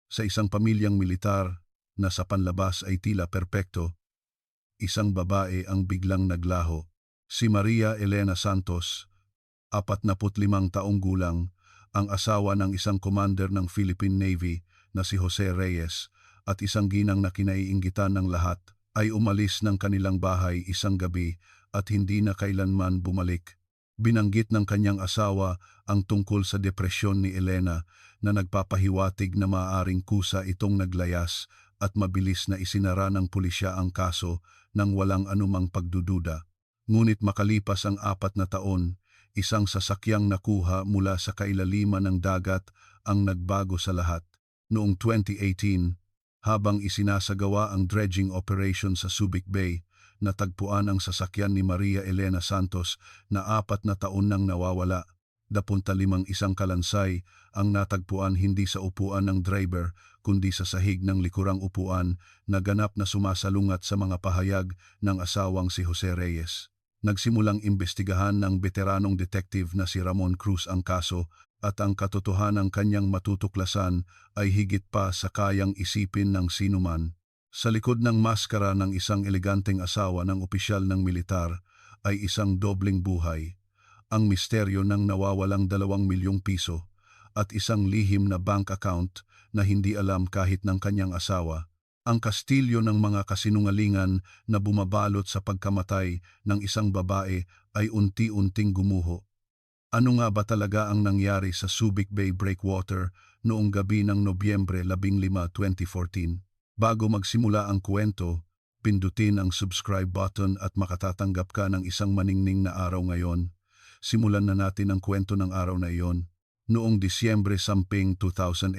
Sa isang pamilyang militar na sa panlabas ay tila perpekto, isang babae ang biglang naglaho. Si Maria Elena Santos, 45 taong gulang, ang asawa ng isang commander ng Philippine Navy na si Jose Reyes at isang ginang na kinaiinggitan ng lahat, ay umalis ng kanilang bahay isang gabi at hindi na kailanman bumalik. Binanggit ng kanyang asawa ang tungkol sa depresyon ni Elena na nagpapahiwatig na maaaring kusa itong naglayas at mabilis na isinara ng pulisya ang kaso nang walang anumang pagdududa. Ngunit makalipas ang 4 na taon, isang sasakyang nakuha mula sa kailaliman ng dagat ang nagbago sa lahat. Noong 2018, habang isinasagawa ang dredging operation sa Subic Bay, natagpuan ang sasakyan ni Maria Elena Santos na 4 na taon nang nawawala. 25 isang kalansay ang natagpuan hindi sa upuan ng driver kundi sa sahig ng likurang upuan na ganap na sumasalungat sa mga pahayag ng asawang si Jose Reyes. Nagsimulang imbestigahan ng veteranong detective na si Ramon Cruz ang kaso at ang katotohanang kanyang matutuklasan ay higit pa sa kayang isipin ng sinuman. Sa likod ng maskara ng isang eleganteng asawa ng opisyal ng militar ay isang dobleng buhay. Ang misteryo ng nawawalang 2 milyong piso at isang lihim na bank account na hindi alam kahit ng kanyang asawa. Ang kastilyo ng mga kasinungalingan na bumabalot sa pagkamatay ng isang babae ay unti-unting gumuho. Ano nga ba talaga ang nangyari sa Subic Bay Breakwater noong gabi ng Nobyembre 15, 2014? Bago magsimula ang kwento, pindutin ang subscribe button at makatatanggap ka ng isang maningning na araw ngayon. Simulan na natin ang kwento ng araw na iyon. Noong Disyembre 10, 2018,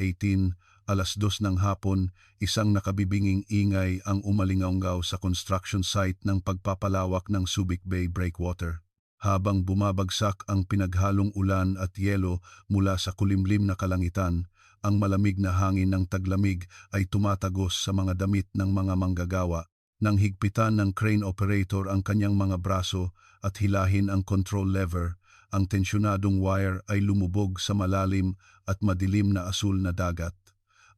alas 2 ng hapon, isang nakabibinging ingay ang umalingaunggaw sa construction site ng pagpapalawak ng Subic Bay Breakwater. Habang bumabagsak ang pinaghalong ulan at yelo mula sa kulimlim na kalangitan, ang malamig na hangin ng taglamig ay tumatagos sa mga damit ng mga manggagawa. Nang higpitan ng crane operator ang kanyang mga braso at hilahin ang control lever, ang tensyonadong wire ay lumubog sa malalim at madilim na asul na dagat.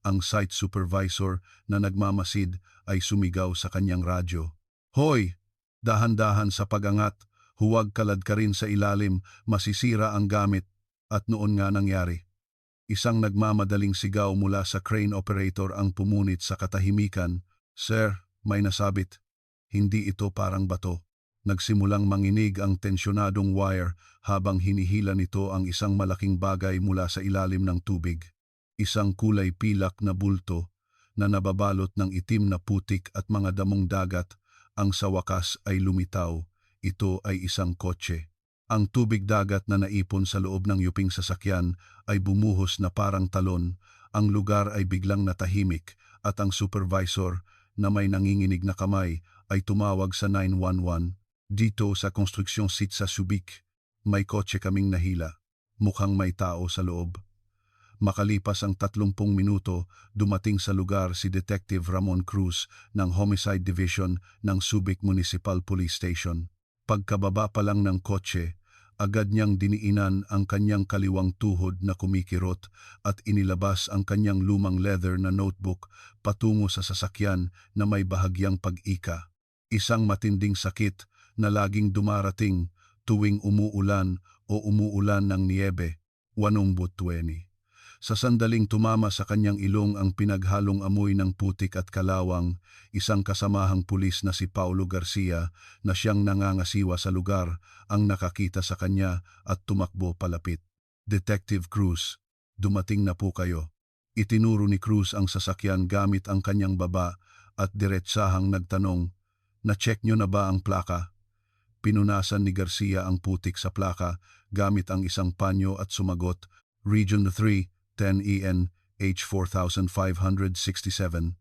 Ang site supervisor na nagmamasid ay sumigaw sa kanyang radyo. "Hoy! Dahan-dahan sa pagangat, huwag kalad ka rin sa ilalim, masisira ang gamit." At noon nga nangyari. Isang nagmamadaling sigaw mula sa crane operator ang pumunit sa katahimikan. "Sir, may nasabit. Hindi ito parang bato." Nagsimulang manginig ang tensyonadong wire habang hinihila nito ang isang malaking bagay mula sa ilalim ng tubig. Isang kulay pilak na bulto na nababalot ng itim na putik at mga damong dagat ang sa wakas ay lumitaw. Ito ay isang kotse. Ang tubig dagat na naipon sa loob ng yuping sasakyan ay bumuhos na parang talon. Ang lugar ay biglang natahimik at ang supervisor na may nanginginig na kamay ay tumawag sa 911. "Dito sa construction site sa Subic, may kotse kaming nahila. Mukhang may tao sa loob." Makalipas ang 30 minuto, dumating sa lugar si Detective Ramon Cruz ng Homicide Division ng Subic Municipal Police Station. Pagkababa pa lang ng kotse, agad niyang diniinan ang kanyang kaliwang tuhod na kumikirot at inilabas ang kanyang lumang leather na notebook patungo sa sasakyan na may bahagyang pag-ika. Isang matinding sakit na laging dumarating tuwing umuulan o umuulan ng niyebe, Wanumbutweni. Sa sandaling tumama sa kanyang ilong ang pinaghalong amoy ng putik at kalawang, isang kasamahang pulis na si Paulo Garcia na siyang nangangasiwa sa lugar ang nakakita sa kanya at tumakbo palapit. "Detective Cruz, dumating na po kayo." Itinuro ni Cruz ang sasakyan gamit ang kanyang baba at diretsahang nagtanong, "Na-check nyo na ba ang plaka?" Pinunasan ni Garcia ang putik sa plaka gamit ang isang panyo at sumagot, "Region 3, 10EN, H4567.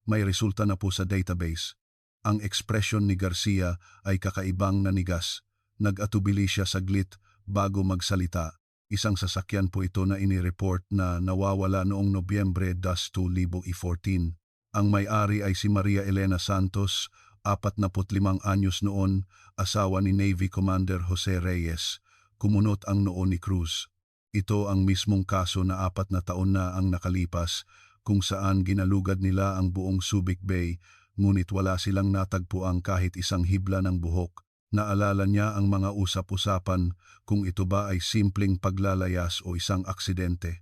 May resulta na po sa database." Ang ekspresyon ni Garcia ay kakaibang nanigas. Nag-atubili siya saglit bago magsalita. Isang sasakyan po ito na inireport na nawawala noong Nobyembre 2014. Ang may-ari ay si Maria Elena Santos, 45 anyos noon, asawa ni Navy Commander Jose Reyes. Kumunot ang noo ni Cruz. Ito ang mismong kaso na 4 na taon na ang nakalipas kung saan ginalugad nila ang buong Subic Bay, ngunit wala silang natagpuang kahit isang hibla ng buhok. Naalala niya ang mga usap-usapan kung ito ba ay simpleng paglalayas o isang aksidente.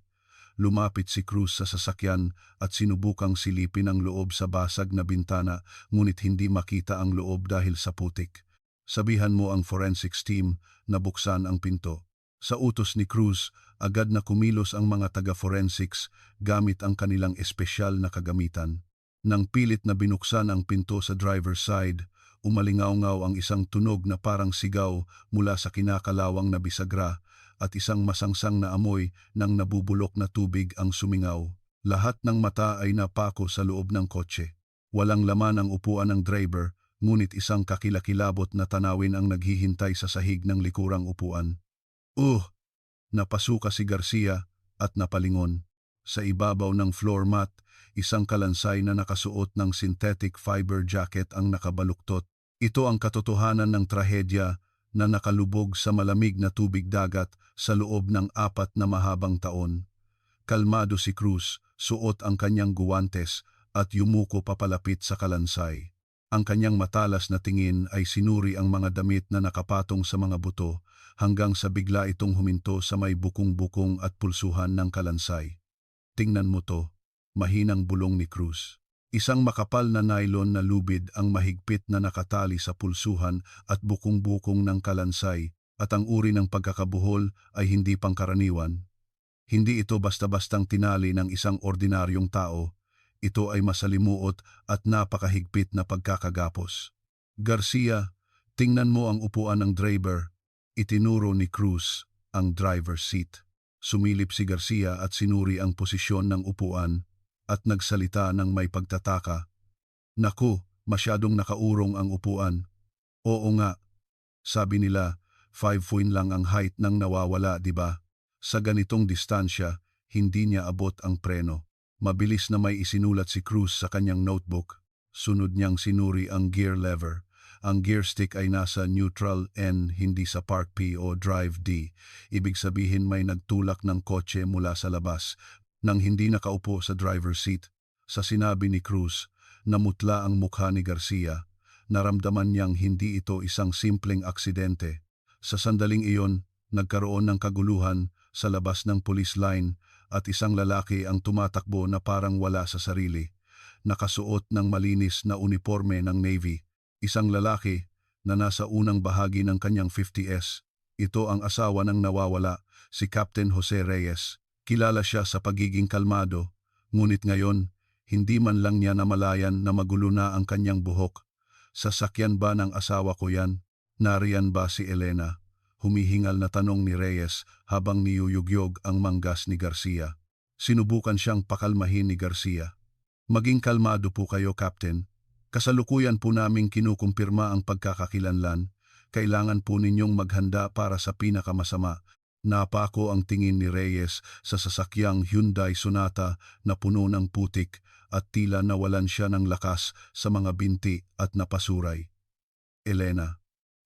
Lumapit si Cruz sa sasakyan at sinubukang silipin ang loob sa basag na bintana, ngunit hindi makita ang loob dahil sa putik. Sabihan mo ang forensics team na buksan ang pinto. Sa utos ni Cruz, agad na kumilos ang mga taga-forensics gamit ang kanilang espesyal na kagamitan. Nang pilit na binuksan ang pinto sa driver's side, umalingaw-ngaw ang isang tunog na parang sigaw mula sa kinakalawang na bisagra at isang masangsang na amoy ng nabubulok na tubig ang sumingaw. Lahat ng mata ay napako sa loob ng kotse. Walang laman ang upuan ng driver, ngunit isang kakilakilabot na tanawin ang naghihintay sa sahig ng likurang upuan. Napasuka si Garcia at napalingon. Sa ibabaw ng floor mat, isang kalansay na nakasuot ng synthetic fiber jacket ang nakabaluktot. Ito ang katotohanan ng trahedya na nakalubog sa malamig na tubig dagat sa loob ng 4 na mahabang taon. Kalmado si Cruz, suot ang kanyang guwantes at yumuko papalapit sa kalansay. Ang kanyang matalas na tingin ay sinuri ang mga damit na nakapatong sa mga buto hanggang sa bigla itong huminto sa may bukong-bukong at pulsuhan ng kalansay. Tingnan mo to, mahinang bulong ni Cruz. Isang makapal na nylon na lubid ang mahigpit na nakatali sa pulsuhan at bukong-bukong ng kalansay, at ang uri ng pagkakabuhol ay hindi pangkaraniwan. Hindi ito basta-bastang tinali ng isang ordinaryong tao. Ito ay masalimuot at napakahigpit na pagkakagapos. Garcia, tingnan mo ang upuan ng driver. Itinuro ni Cruz ang driver's seat. Sumilip si Garcia at sinuri ang posisyon ng upuan at nagsalita ng may pagtataka. Naku, masyadong nakaurong ang upuan. Oo nga, sabi nila, 5 feet lang ang height ng nawawala, di ba? Sa ganitong distansya, hindi niya abot ang preno. Mabilis na may isinulat si Cruz sa kanyang notebook. Sunod niyang sinuri ang gear lever. Ang gear stick ay nasa neutral N, hindi sa park P o drive D. Ibig sabihin may nagtulak ng kotse mula sa labas. Nang hindi nakaupo sa driver's seat, sa sinabi ni Cruz, namutla ang mukha ni Garcia. Naramdaman niyang hindi ito isang simpleng aksidente. Sa sandaling iyon, nagkaroon ng kaguluhan sa labas ng police line at isang lalaki ang tumatakbo na parang wala sa sarili. Nakasuot ng malinis na uniforme ng Navy. Isang lalaki na nasa unang bahagi ng kanyang 50s. Ito ang asawa ng nawawala, si Captain Jose Reyes. Kilala siya sa pagiging kalmado, ngunit ngayon, hindi man lang niya namalayan na magulo na ang kanyang buhok. Sasakyan ba ng asawa ko yan? Nariyan ba si Elena? Humihingal na tanong ni Reyes habang niyuyugyog ang manggas ni Garcia. Sinubukan siyang pakalmahin ni Garcia. Maging kalmado po kayo, Captain. Kasalukuyan po naming kinukumpirma ang pagkakakilanlan. Kailangan po ninyong maghanda para sa pinakamasama. Napako ang tingin ni Reyes sa sasakyang Hyundai Sonata na puno ng putik at tila nawalan siya ng lakas sa mga binti at napasuray. Elena.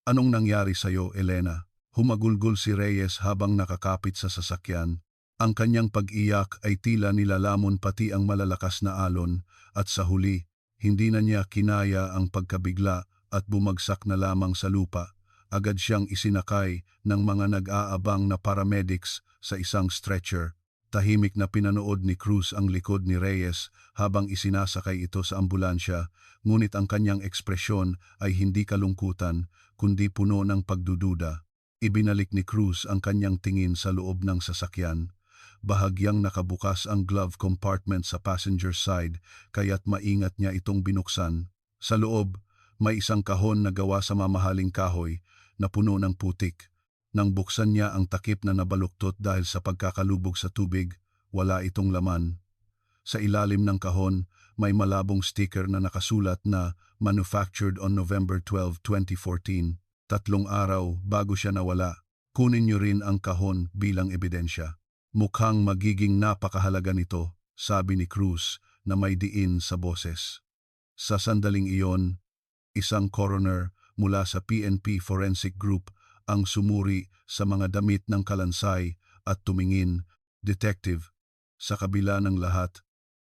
Anong nangyari sa'yo, Elena? Humagulgol si Reyes habang nakakapit sa sasakyan. Ang kanyang pag-iyak ay tila nilalamon pati ang malalakas na alon at sa huli, hindi na niya kinaya ang pagkabigla at bumagsak na lamang sa lupa. Agad siyang isinakay ng mga nag-aabang na paramedics sa isang stretcher. Tahimik na pinanood ni Cruz ang likod ni Reyes habang isinasakay ito sa ambulansya, ngunit ang kanyang ekspresyon ay hindi kalungkutan, kundi puno ng pagdududa. Ibinalik ni Cruz ang kanyang tingin sa loob ng sasakyan. Bahagyang nakabukas ang glove compartment sa passenger side, kaya't maingat niya itong binuksan. Sa loob, may isang kahon na gawa sa mamahaling kahoy na puno ng putik. Nang buksan niya ang takip na nabaluktot dahil sa pagkakalubog sa tubig, wala itong laman. Sa ilalim ng kahon, may malabong sticker na nakasulat na manufactured on November 12, 2014. 3 araw bago siya nawala. Kunin niyo rin ang kahon bilang ebidensya. Mukhang magiging napakahalaga nito, sabi ni Cruz na may diin sa boses. Sa sandaling iyon, isang coroner mula sa PNP Forensic Group ang sumuri sa mga damit ng kalansay at tumingin, Detective, sa kabila ng lahat,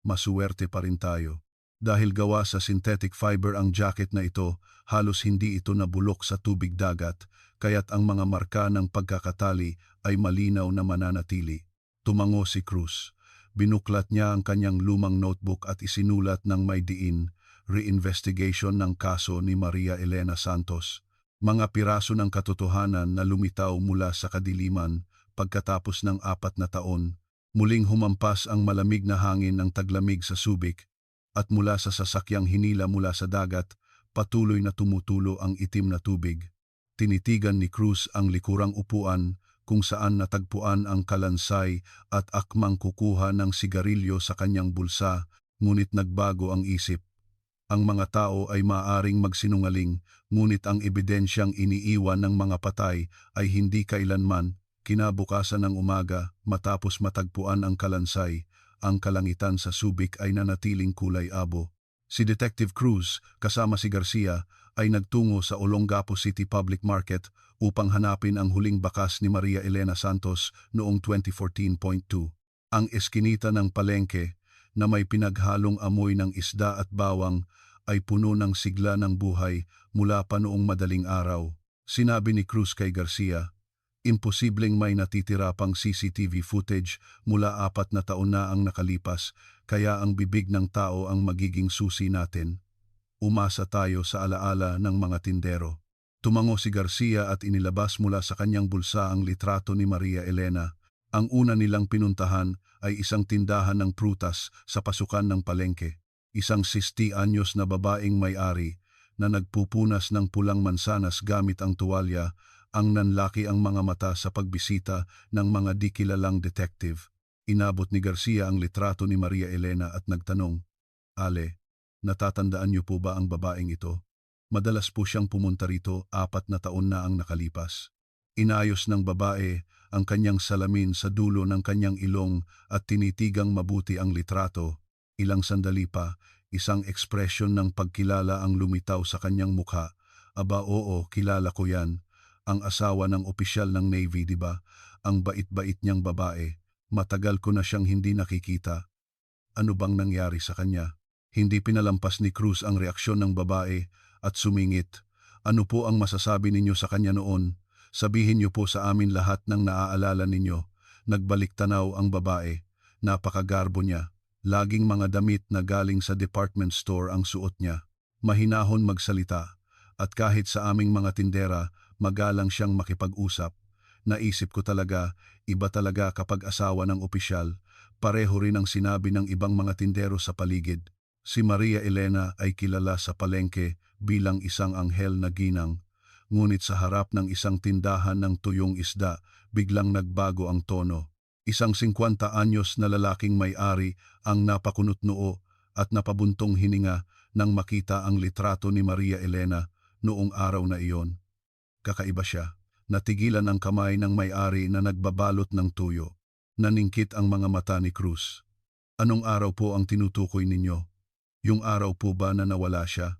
masuwerte pa rin tayo. Dahil gawa sa synthetic fiber ang jacket na ito, halos hindi ito nabulok sa tubig dagat, kaya't ang mga marka ng pagkakatali ay malinaw na mananatili. Tumango si Cruz. Binuklat niya ang kanyang lumang notebook at isinulat ng may diin, reinvestigation ng kaso ni Maria Elena Santos. Mga piraso ng katotohanan na lumitaw mula sa kadiliman pagkatapos ng 4 na taon. Muling humampas ang malamig na hangin ng taglamig sa Subic at mula sa sasakyang hinila mula sa dagat, patuloy na tumutulo ang itim na tubig. Tinitigan ni Cruz ang likurang upuan kung saan natagpuan ang kalansay at akmang kukuha ng sigarilyo sa kanyang bulsa, ngunit nagbago ang isip. Ang mga tao ay maaring magsinungaling, ngunit ang ebidensyang iniiwan ng mga patay ay hindi kailanman. Kinabukasan ng umaga, matapos matagpuan ang kalansay, ang kalangitan sa Subic ay nanatiling kulay abo. Si Detective Cruz, kasama si Garcia, ay nagtungo sa Olongapo City Public Market upang hanapin ang huling bakas ni Maria Elena Santos noong 2014.2. Ang eskinita ng palengke, na may pinaghalong amoy ng isda at bawang, ay puno ng sigla ng buhay mula pa noong madaling araw. Sinabi ni Cruz kay Garcia, imposibleng may natitira pang CCTV footage mula 4 na taon na ang nakalipas, kaya ang bibig ng tao ang magiging susi natin. Umasa tayo sa alaala ng mga tindero. Tumango si Garcia at inilabas mula sa kanyang bulsa ang litrato ni Maria Elena. Ang una nilang pinuntahan ay isang tindahan ng prutas sa pasukan ng palengke. Isang 60 anyos na babaeng may-ari na nagpupunas ng pulang mansanas gamit ang tuwalya, ang nanlaki ang mga mata sa pagbisita ng mga di kilalang detective. Inabot ni Garcia ang litrato ni Maria Elena at nagtanong, Ale, natatandaan niyo po ba ang babaeng ito? Madalas po siyang pumunta rito, 4 na taon na ang nakalipas. Inayos ng babae ang kanyang salamin sa dulo ng kanyang ilong at tinitigang mabuti ang litrato. Ilang sandali pa, isang ekspresyon ng pagkilala ang lumitaw sa kanyang mukha. Aba oo, kilala ko yan. Ang asawa ng opisyal ng Navy, di ba? Ang bait-bait niyang babae. Matagal ko na siyang hindi nakikita. Ano bang nangyari sa kanya? Hindi pinalampas ni Cruz ang reaksyon ng babae at sumingit. Ano po ang masasabi ninyo sa kanya noon? Sabihin niyo po sa amin lahat ng naaalala ninyo. Nagbalik tanaw ang babae. Napakagarbo niya. Laging mga damit na galing sa department store ang suot niya. Mahinahon magsalita. At kahit sa aming mga tindera, magalang siyang makipag-usap. Naisip ko talaga, iba talaga kapag asawa ng opisyal. Pareho rin ang sinabi ng ibang mga tindero sa paligid. Si Maria Elena ay kilala sa palengke bilang isang anghel na ginang. Ngunit sa harap ng isang tindahan ng tuyong isda, biglang nagbago ang tono. Isang 50 anyos na lalaking may-ari ang napakunot noo at napabuntong hininga nang makita ang litrato ni Maria Elena noong araw na iyon. Kakaiba siya. Natigilan ang kamay ng may-ari na nagbabalot ng tuyo. Naningkit ang mga mata ni Cruz. Anong araw po ang tinutukoy ninyo? Yung araw po ba na nawala siya?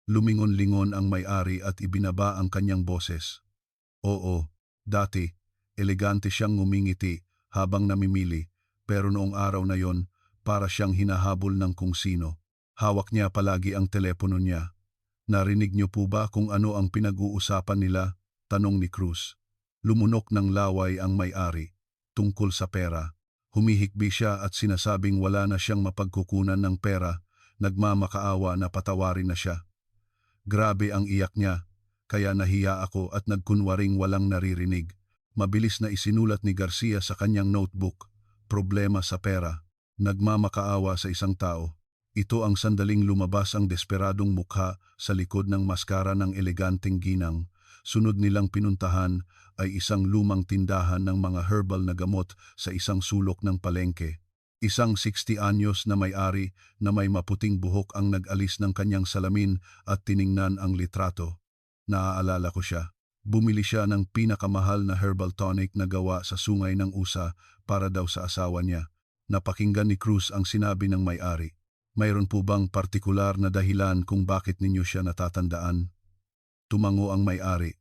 Lumingon-lingon ang may-ari at ibinaba ang kanyang boses. Oo, dati, elegante siyang ngumingiti habang namimili, pero noong araw na yon, para siyang hinahabol ng kung sino. Hawak niya palagi ang telepono niya. Narinig niyo po ba kung ano ang pinag-uusapan nila? Tanong ni Cruz. Lumunok ng laway ang may-ari. Tungkol sa pera. Humihikbi siya at sinasabing wala na siyang mapagkukunan ng pera. Nagmamakaawa na patawarin na siya. Grabe ang iyak niya, kaya nahiya ako at nagkunwaring walang naririnig. Mabilis na isinulat ni Garcia sa kanyang notebook, problema sa pera. Nagmamakaawa sa isang tao. Ito ang sandaling lumabas ang desperadong mukha sa likod ng maskara ng eleganteng ginang. Sunod nilang pinuntahan ay isang lumang tindahan ng mga herbal na gamot sa isang sulok ng palengke. Isang 60 anyos na may-ari na may maputing buhok ang nag-alis ng kanyang salamin at tiningnan ang litrato. Naaalala ko siya. Bumili siya ng pinakamahal na herbal tonic na gawa sa sungay ng usa para daw sa asawa niya. Napakinggan ni Cruz ang sinabi ng may-ari. Mayroon po bang partikular na dahilan kung bakit ninyo siya natatandaan? Tumango ang may-ari.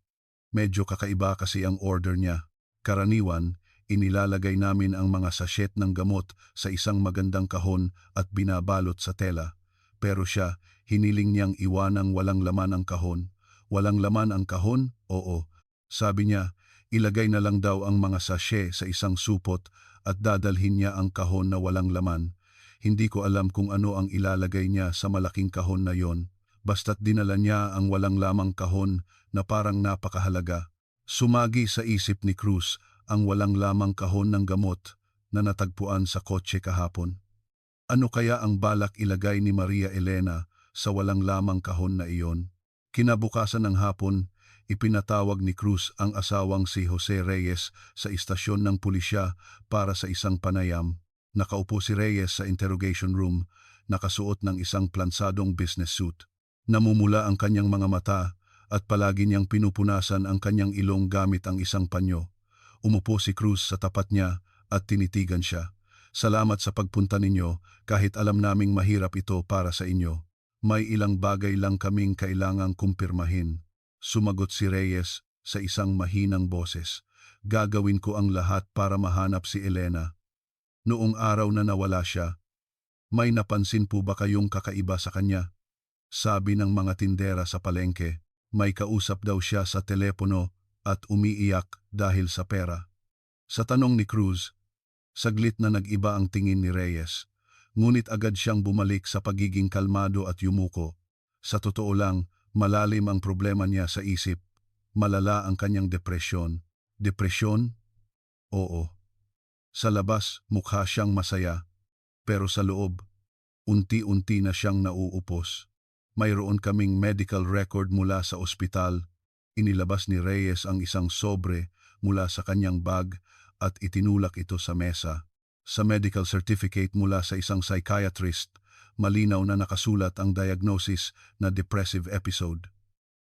Medyo kakaiba kasi ang order niya. Karaniwan, Inilalagay namin ang mga sachet ng gamot sa isang magandang kahon at binabalot sa tela. Pero siya, hiniling niyang iwanang walang laman ang kahon. Walang laman ang kahon? Oo. Sabi niya, ilagay na lang daw ang mga sachet sa isang supot at dadalhin niya ang kahon na walang laman. Hindi ko alam kung ano ang ilalagay niya sa malaking kahon na yon. Basta't dinala niya ang walang lamang kahon na parang napakahalaga. Sumagi sa isip ni Cruz ang walang lamang kahon ng gamot na natagpuan sa kotse kahapon. Ano kaya ang balak ilagay ni Maria Elena sa walang lamang kahon na iyon? Kinabukasan ng hapon, ipinatawag ni Cruz ang asawang si Jose Reyes sa istasyon ng pulisya para sa isang panayam. Nakaupo si Reyes sa interrogation room, nakasuot ng isang plansadong business suit. Namumula ang kanyang mga mata at palagi niyang pinupunasan ang kanyang ilong gamit ang isang panyo. Umupo si Cruz sa tapat niya at tinitigan siya. Salamat sa pagpunta ninyo kahit alam naming mahirap ito para sa inyo. May ilang bagay lang kaming kailangang kumpirmahin. Sumagot si Reyes sa isang mahinang boses. Gagawin ko ang lahat para mahanap si Elena. Noong araw na nawala siya, may napansin po ba kayong kakaiba sa kanya? Sabi ng mga tindera sa palengke. May kausap daw siya sa telepono at umiiyak dahil sa pera. Sa tanong ni Cruz, saglit na nag-iba ang tingin ni Reyes, ngunit agad siyang bumalik sa pagiging kalmado at yumuko. Sa totoo lang, malalim ang problema niya sa isip. Malala ang kanyang depresyon. Depresyon? Oo. Sa labas, mukha siyang masaya, pero sa loob, unti-unti na siyang nauupos. Mayroon kaming medical record mula sa ospital. Inilabas ni Reyes ang isang sobre mula sa kanyang bag at itinulak ito sa mesa. Sa medical certificate mula sa isang psychiatrist, malinaw na nakasulat ang diagnosis na depressive episode.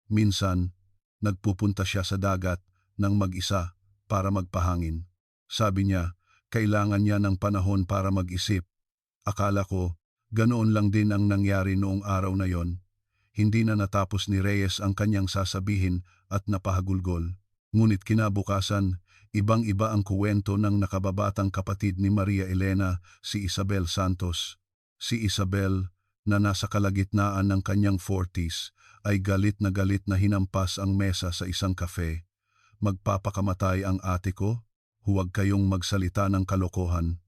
Minsan, nagpupunta siya sa dagat ng mag-isa para magpahangin. Sabi niya, kailangan niya ng panahon para mag-isip. Akala ko, ganoon lang din ang nangyari noong araw na yon. Hindi na natapos ni Reyes ang kanyang sasabihin at napahagulgol. Ngunit kinabukasan, ibang-iba ang kuwento ng nakababatang kapatid ni Maria Elena, si Isabel Santos. Si Isabel, na nasa kalagitnaan ng kanyang 40s, ay galit na hinampas ang mesa sa isang kafe. Magpapakamatay ang ate ko? Huwag kayong magsalita ng kalokohan.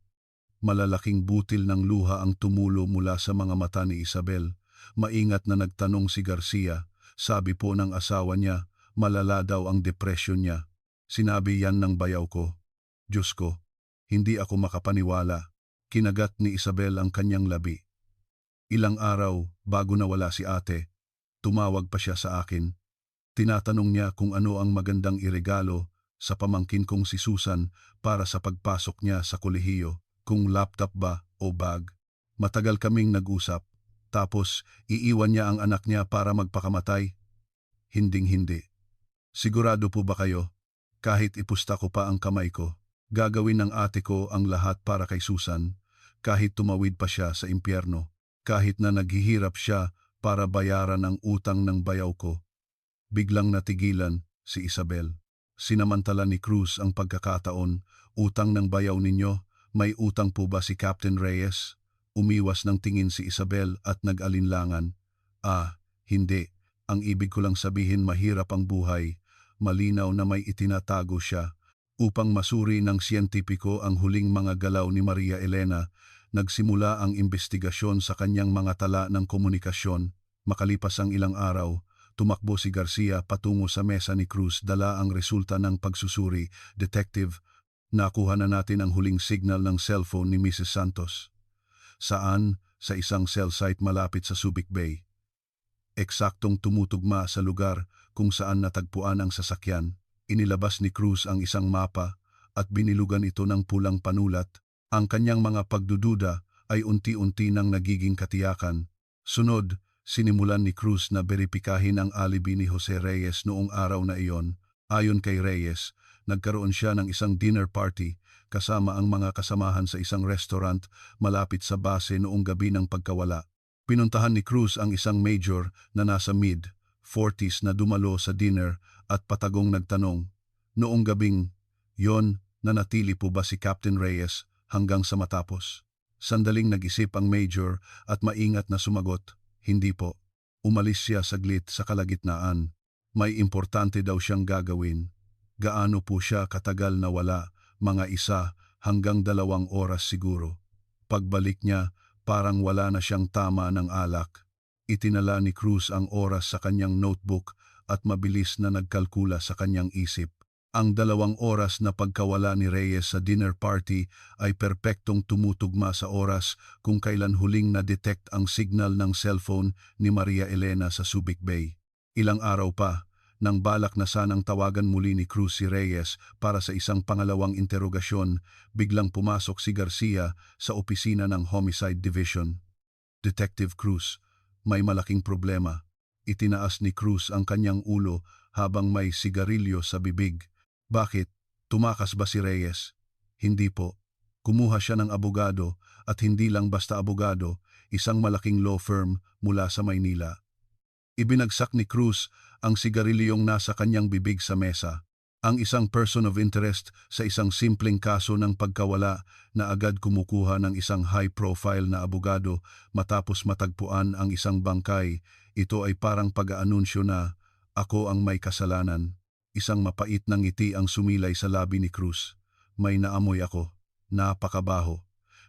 Malalaking butil ng luha ang tumulo mula sa mga mata ni Isabel. Maingat na nagtanong si Garcia. Sabi po ng asawa niya, malala daw ang depresyon niya. Sinabi yan ng bayaw ko. Diyos ko, hindi ako makapaniwala. Kinagat ni Isabel ang kanyang labi. Ilang araw bago nawala si ate, tumawag pa siya sa akin. Tinatanong niya kung ano ang magandang iregalo sa pamangkin kong si Susan para sa pagpasok niya sa kolehiyo, kung laptop ba o bag. Matagal kaming nag-usap. Tapos, iiwan niya ang anak niya para magpakamatay? Hinding-hindi. Sigurado po ba kayo? Kahit ipusta ko pa ang kamay ko, gagawin ng ate ko ang lahat para kay Susan, kahit tumawid pa siya sa impyerno, kahit na naghihirap siya para bayaran ang utang ng bayaw ko. Biglang natigilan si Isabel. Sinamantala ni Cruz ang pagkakataon. Utang ng bayaw ninyo, may utang po ba si Captain Reyes? Umiwas ng tingin si Isabel at nag-alinlangan. Hindi. Ang ibig ko lang sabihin mahirap ang buhay. Malinaw na may itinatago siya. Upang masuri ng siyentipiko ang huling mga galaw ni Maria Elena, nagsimula ang investigasyon sa kanyang mga tala ng komunikasyon. Makalipas ang ilang araw, tumakbo si Garcia patungo sa mesa ni Cruz, dala ang resulta ng pagsusuri. Detective, nakuha na natin ang huling signal ng cellphone ni Mrs. Santos. Saan? Sa isang cell site malapit sa Subic Bay. Eksaktong tumutugma sa lugar kung saan natagpuan ang sasakyan. Inilabas ni Cruz ang isang mapa at binilugan ito ng pulang panulat. Ang kanyang mga pagdududa ay unti-unti nang nagiging katiyakan. Sunod, sinimulan ni Cruz na beripikahin ang alibi ni Jose Reyes noong araw na iyon. Ayon kay Reyes, nagkaroon siya ng isang dinner party kasama ang mga kasamahan sa isang restaurant malapit sa base noong gabi ng pagkawala. Pinuntahan ni Cruz ang isang major na nasa mid-40s na dumalo sa dinner at patagong nagtanong, noong gabing yon, Nanatili po ba si Captain Reyes hanggang sa matapos? Sandaling nag-isip ang Major at maingat na sumagot, hindi po. Umalis siya saglit sa kalagitnaan. May importante daw siyang gagawin. Gaano po siya katagal na wala? Mga 1 hanggang 2 oras siguro. Pagbalik niya, parang wala na siyang tama ng alak. Itinala ni Cruz ang oras sa kanyang notebook at mabilis na nagkalkula sa kanyang isip. Ang 2 oras na pagkawala ni Reyes sa dinner party ay perpektong tumutugma sa oras kung kailan huling na-detect ang signal ng cellphone ni Maria Elena sa Subic Bay. Ilang araw pa, nang balak na sanang tawagan muli ni Cruz si Reyes para sa isang pangalawang interogasyon, biglang pumasok si Garcia sa opisina ng Homicide Division. Detective Cruz, may malaking problema. Itinaas ni Cruz ang kanyang ulo habang may sigarilyo sa bibig. Bakit? Tumakas ba si Reyes? Hindi po. Kumuha siya ng abogado at hindi lang basta abogado, isang malaking law firm mula sa Maynila. Ibinagsak ni Cruz ang sigarilyong nasa kanyang bibig sa mesa. Ang isang person of interest sa isang simpleng kaso ng pagkawala na agad kumukuha ng isang high-profile na abogado matapos matagpuan ang isang bangkay. Ito ay parang pag-aanunsyo na, ako ang may kasalanan. Isang mapait na ngiti ang sumilay sa labi ni Cruz. May naamoy ako. Napakabaho.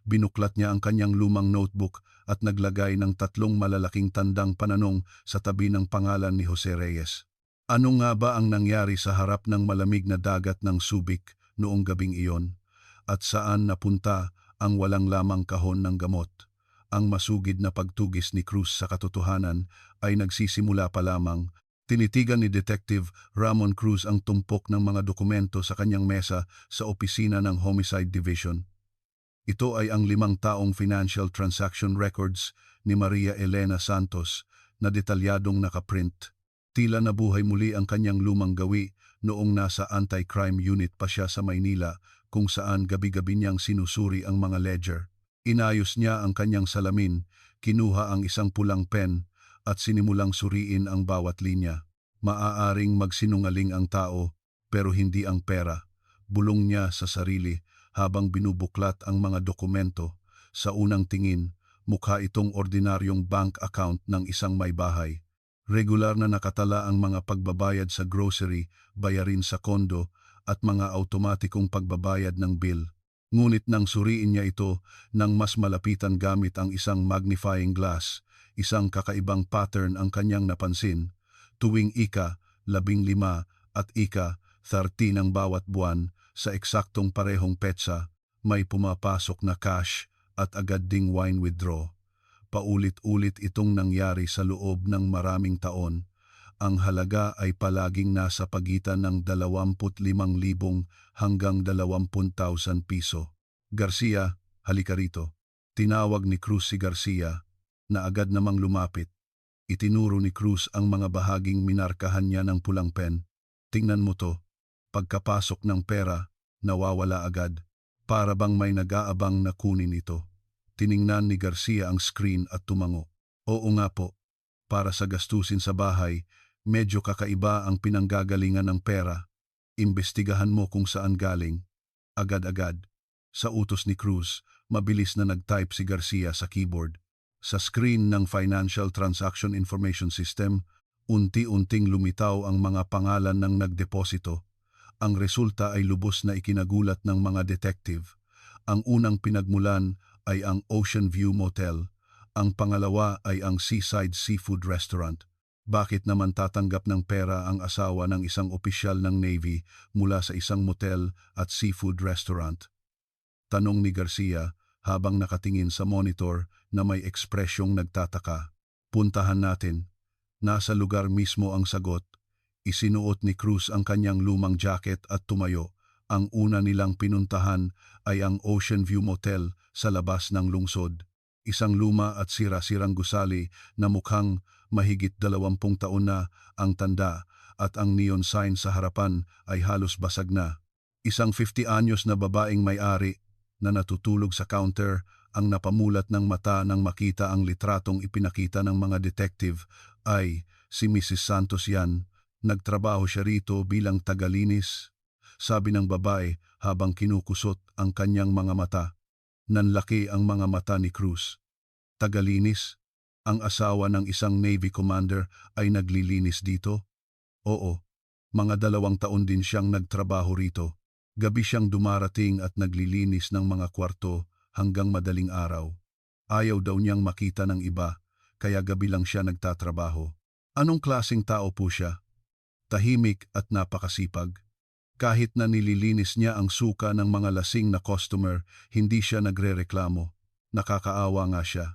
Binuklat niya ang kanyang lumang notebook at naglagay ng 3 malalaking tandang pananong sa tabi ng pangalan ni Jose Reyes. Ano nga ba ang nangyari sa harap ng malamig na dagat ng Subic noong gabing iyon? At saan napunta ang walang lamang kahon ng gamot? Ang masugid na pagtugis ni Cruz sa katotohanan ay nagsisimula pa lamang. Tinitigan ni Detective Ramon Cruz ang tumpok ng mga dokumento sa kanyang mesa sa opisina ng Homicide Division. Ito ay ang 5 taong financial transaction records ni Maria Elena Santos na detalyadong nakaprint. Tila nabuhay muli ang kanyang lumang gawi noong nasa anti-crime unit pa siya sa Maynila kung saan gabi-gabi niyang sinusuri ang mga ledger. Inayos niya ang kanyang salamin, kinuha ang isang pulang pen at sinimulang suriin ang bawat linya. Maaaring magsinungaling ang tao pero hindi ang pera. Bulong niya sa sarili habang binubuklat ang mga dokumento. Sa unang tingin, mukha itong ordinaryong bank account ng isang may bahay. Regular na nakatala ang mga pagbabayad sa grocery, bayarin sa kondo at mga automatikong pagbabayad ng bill. Ngunit nang suriin niya ito nang mas malapitan gamit ang isang magnifying glass, isang kakaibang pattern ang kanyang napansin. Tuwing ika-15 at ika-30 ng bawat buwan sa eksaktong parehong petsa, may pumapasok na cash at agad ding wine withdraw. Paulit-ulit itong nangyari sa loob ng maraming taon. Ang halaga ay palaging nasa pagitan ng 25,000 hanggang 20,000 piso. Garcia, halika rito. Tinawag ni Cruz si Garcia na agad namang lumapit. Itinuro ni Cruz ang mga bahaging minarkahan niya ng pulang pen. Tingnan mo to. Pagkapasok ng pera, nawawala agad. Para bang may nag-aabang na kunin ito. Tiningnan ni Garcia ang screen at tumango. Oo nga po. Para sa gastusin sa bahay, medyo kakaiba ang pinanggagalingan ng pera. Imbestigahan mo kung saan galing. Agad-agad. Sa utos ni Cruz, mabilis na nag-type si Garcia sa keyboard. Sa screen ng Financial Transaction Information System, unti-unting lumitaw ang mga pangalan ng nagdeposito. Ang resulta ay lubos na ikinagulat ng mga detective. Ang unang pinagmulan ay ang Ocean View Motel. Ang pangalawa ay ang Seaside Seafood Restaurant. Bakit naman tatanggap ng pera ang asawa ng isang opisyal ng Navy mula sa isang motel at seafood restaurant? Tanong ni Garcia habang nakatingin sa monitor na may ekspresyong nagtataka. Puntahan natin. Nasa lugar mismo ang sagot. Isinuot ni Cruz ang kanyang lumang jacket at tumayo. Ang una nilang pinuntahan ay ang Ocean View Motel sa labas ng lungsod. Isang luma at sira-sirang gusali na mukhang mahigit 20 taon na ang tanda at ang neon sign sa harapan ay halos basag na. Isang 50 anyos na babaeng may-ari na natutulog sa counter ang napamulat ng mata nang makita ang litratong ipinakita ng mga detective ay si Mrs. Santos yan. Nagtrabaho siya rito bilang tagalinis. Sabi ng babae habang kinukusot ang kanyang mga mata. Nanlaki ang mga mata ni Cruz. Tagalinis? Ang asawa ng isang Navy commander ay naglilinis dito? Oo, mga 2 taon din siyang nagtrabaho rito. Gabi siyang dumarating at naglilinis ng mga kwarto hanggang madaling araw. Ayaw daw niyang makita ng iba, kaya gabi lang siya nagtatrabaho. Anong klaseng tao po siya? Tahimik at napakasipag. Kahit na nililinis niya ang suka ng mga lasing na customer, hindi siya nagrereklamo. Nakakaawa nga siya.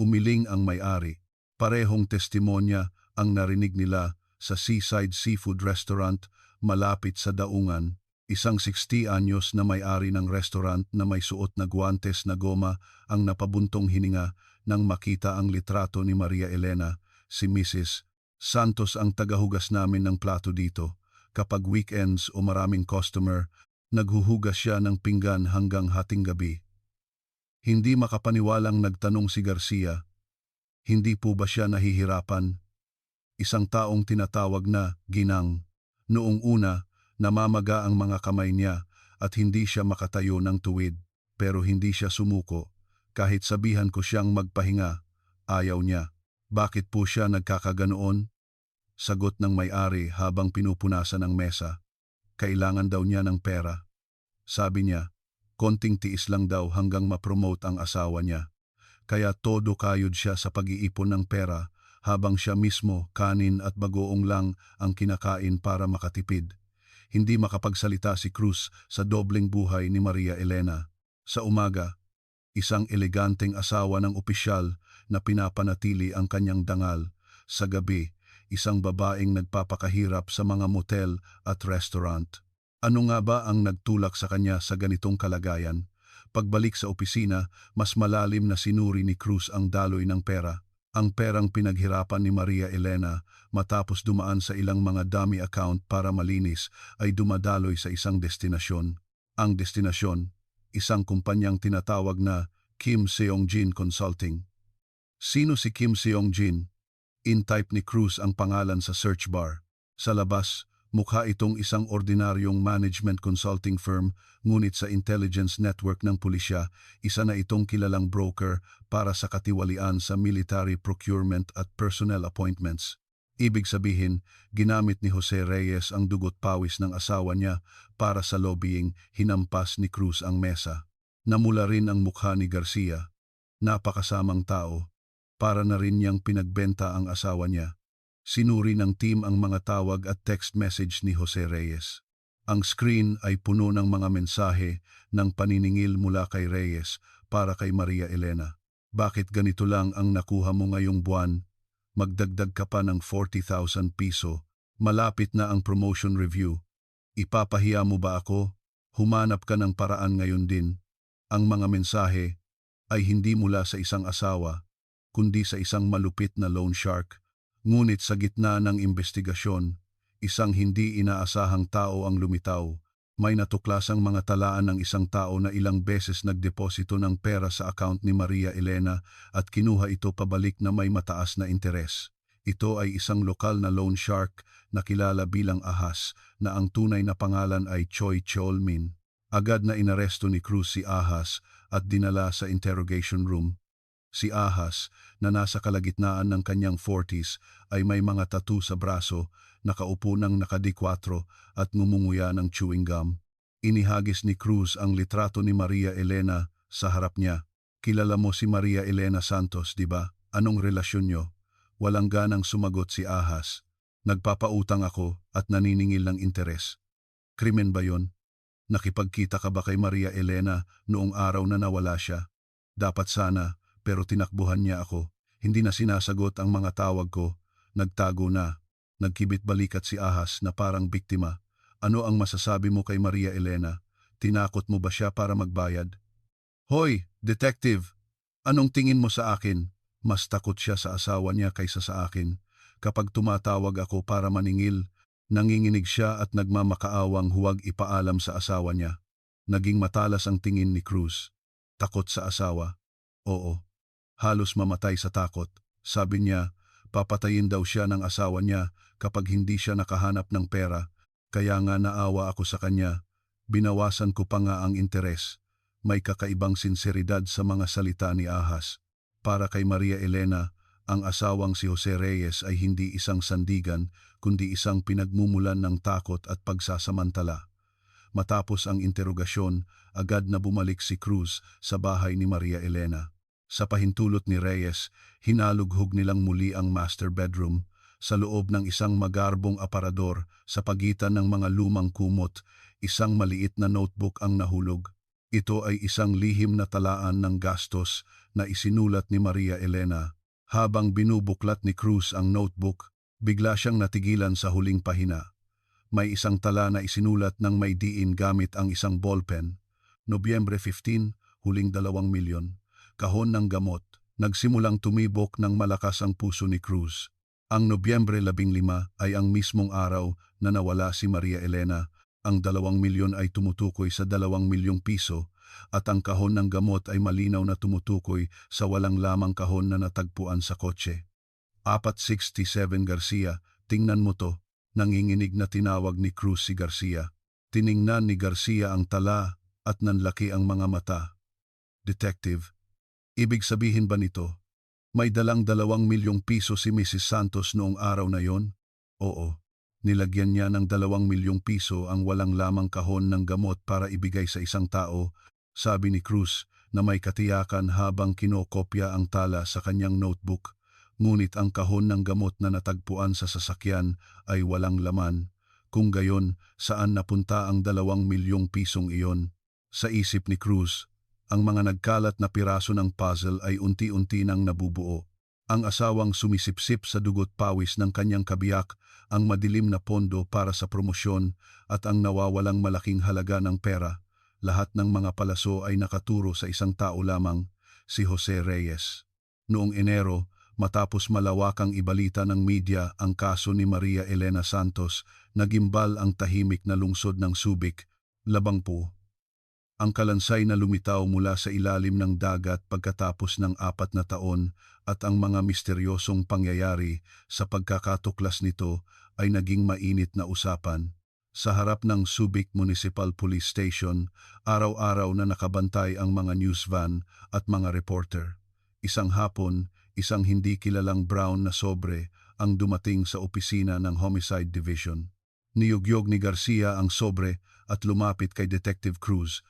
Umiling ang may-ari. Parehong testimonya ang narinig nila sa Seaside Seafood Restaurant malapit sa Daungan. Isang 60 anyos na may-ari ng restaurant na may suot na guwantes na goma ang napabuntong hininga nang makita ang litrato ni Maria Elena, si Mrs. Santos ang tagahugas namin ng plato dito. Kapag weekends o maraming customer, naghuhugas siya ng pinggan hanggang hating gabi. Hindi makapaniwalang nagtanong si Garcia, hindi po ba siya nahihirapan? Isang taong tinatawag na ginang. Noong una, namamaga ang mga kamay niya at hindi siya makatayo ng tuwid, pero hindi siya sumuko. Kahit sabihan ko siyang magpahinga, ayaw niya. Bakit po siya nagkakaganoon? Sagot ng may-ari habang pinupunasan ang mesa. Kailangan daw niya ng pera. Sabi niya, konting tiis lang daw hanggang ma-promote ang asawa niya. Kaya todo kayod siya sa pag-iipon ng pera habang siya mismo kanin at bagoong lang ang kinakain para makatipid. Hindi makapagsalita si Cruz sa dobleng buhay ni Maria Elena. Sa umaga, isang eleganteng asawa ng opisyal na pinapanatili ang kanyang dangal. Sa gabi, isang babaeng nagpapakahirap sa mga motel at restaurant. Ano nga ba ang nagtulak sa kanya sa ganitong kalagayan? Pagbalik sa opisina, mas malalim na sinuri ni Cruz ang daloy ng pera. Ang perang pinaghirapan ni Maria Elena matapos dumaan sa ilang mga dummy account para malinis ay dumadaloy sa isang destinasyon. Ang destinasyon, isang kumpanyang tinatawag na Kim Seong-jin Consulting. Sino si Kim Seong-jin? In-type ni Cruz ang pangalan sa search bar. Sa labas, mukha itong isang ordinaryong management consulting firm, ngunit sa intelligence network ng pulisya, isa na itong kilalang broker para sa katiwalian sa military procurement at personnel appointments. Ibig sabihin, ginamit ni Jose Reyes ang dugot pawis ng asawa niya para sa lobbying, hinampas ni Cruz ang mesa. Namula rin ang mukha ni Garcia. Napakasamang tao. Para na rin niyang pinagbenta ang asawa niya. Sinuri ng team ang mga tawag at text message ni Jose Reyes. Ang screen ay puno ng mga mensahe ng paniningil mula kay Reyes para kay Maria Elena. Bakit ganito lang ang nakuha mo ngayong buwan? Magdagdag ka pa ng 40,000 piso. Malapit na ang promotion review. Ipapahiya mo ba ako? Humanap ka ng paraan ngayon din. Ang mga mensahe ay hindi mula sa isang asawa, kundi sa isang malupit na loan shark. Ngunit sa gitna ng investigasyon, isang hindi inaasahang tao ang lumitaw. May natuklasang mga talaan ng isang tao na ilang beses nagdeposito ng pera sa account ni Maria Elena at kinuha ito pabalik na may mataas na interes. Ito ay isang lokal na loan shark na kilala bilang Ahas na ang tunay na pangalan ay Choi Cheolmin. Agad na inaresto ni Cruz si Ahas at dinala sa interrogation room. Si Ahas, na nasa kalagitnaan ng kanyang 40s, ay may mga tattoo sa braso, nakaupo ng nakadikwatro at ngumunguya ng chewing gum. Inihagis ni Cruz ang litrato ni Maria Elena sa harap niya. Kilala mo si Maria Elena Santos, di ba? Anong relasyon nyo? Walang ganang sumagot si Ahas. Nagpapautang ako at naniningil ng interes. Krimen ba yon? Nakipagkita ka ba kay Maria Elena noong araw na nawala siya? Dapat sana, pero tinakbuhan niya ako. Hindi na sinasagot ang mga tawag ko. Nagtago na. Nagkibit balikat si Ahas na parang biktima. Ano ang masasabi mo kay Maria Elena? Tinakot mo ba siya para magbayad? Hoy, detective! Anong tingin mo sa akin? Mas takot siya sa asawa niya kaysa sa akin. Kapag tumatawag ako para maningil, nanginginig siya at nagmamakaawang huwag ipaalam sa asawa niya. Naging matalas ang tingin ni Cruz. Takot sa asawa? Oo. Halos mamatay sa takot. Sabi niya, papatayin daw siya ng asawa niya kapag hindi siya nakahanap ng pera. Kaya nga naawa ako sa kanya. Binawasan ko pa nga ang interes. May kakaibang sinseridad sa mga salita ni Ahas. Para kay Maria Elena, ang asawang si Jose Reyes ay hindi isang sandigan, kundi isang pinagmumulan ng takot at pagsasamantala. Matapos ang interogasyon, agad na bumalik si Cruz sa bahay ni Maria Elena. Sa pahintulot ni Reyes, hinalughog nilang muli ang master bedroom sa loob ng isang magarbong aparador sa pagitan ng mga lumang kumot. Isang maliit na notebook ang nahulog. Ito ay isang lihim na talaan ng gastos na isinulat ni Maria Elena. Habang binubuklat ni Cruz ang notebook, bigla siyang natigilan sa huling pahina. May isang tala na isinulat ng may diin gamit ang isang ballpen. Nobyembre 15, huling 2 milyon. Kahon ng gamot. Nagsimulang tumibok ng malakas ang puso ni Cruz. Ang Nobyembre 15 ay ang mismong araw na nawala si Maria Elena. Ang 2 milyon ay tumutukoy sa 2 milyong piso at ang kahon ng gamot ay malinaw na tumutukoy sa walang lamang kahon na natagpuan sa kotse. 467 Garcia, tingnan mo to. Nanginginig na tinawag ni Cruz si Garcia. Tiningnan ni Garcia ang tala at nanlaki ang mga mata. Detective, ibig sabihin ba nito? May dalang 2 milyong piso si Mrs. Santos noong araw na yon? Oo. Nilagyan niya ng 2 milyong piso ang walang lamang kahon ng gamot para ibigay sa isang tao, sabi ni Cruz na may katiyakan habang kinokopya ang tala sa kanyang notebook. Ngunit ang kahon ng gamot na natagpuan sa sasakyan ay walang laman. Kung gayon, saan napunta ang 2 milyong pisong iyon? Sa isip ni Cruz, ang mga nagkalat na piraso ng puzzle ay unti-unti nang nabubuo. Ang asawang sumisipsip sa dugot pawis ng kanyang kabiyak, ang madilim na pondo para sa promosyon at ang nawawalang malaking halaga ng pera. Lahat ng mga palaso ay nakaturo sa isang tao lamang, si Jose Reyes. Noong Enero, matapos malawakang ibalita ng media ang kaso ni Maria Elena Santos, nagimbal ang tahimik na lungsod ng Subic, Labangpo. Ang kalansay na lumitaw mula sa ilalim ng dagat pagkatapos ng 4 na taon at ang mga misteryosong pangyayari sa pagkakatuklas nito ay naging mainit na usapan. Sa harap ng Subic Municipal Police Station, araw-araw na nakabantay ang mga news van at mga reporter. Isang hapon, isang hindi kilalang brown na sobre ang dumating sa opisina ng Homicide Division. Niyugyog ni Garcia ang sobre at lumapit kay Detective Cruz.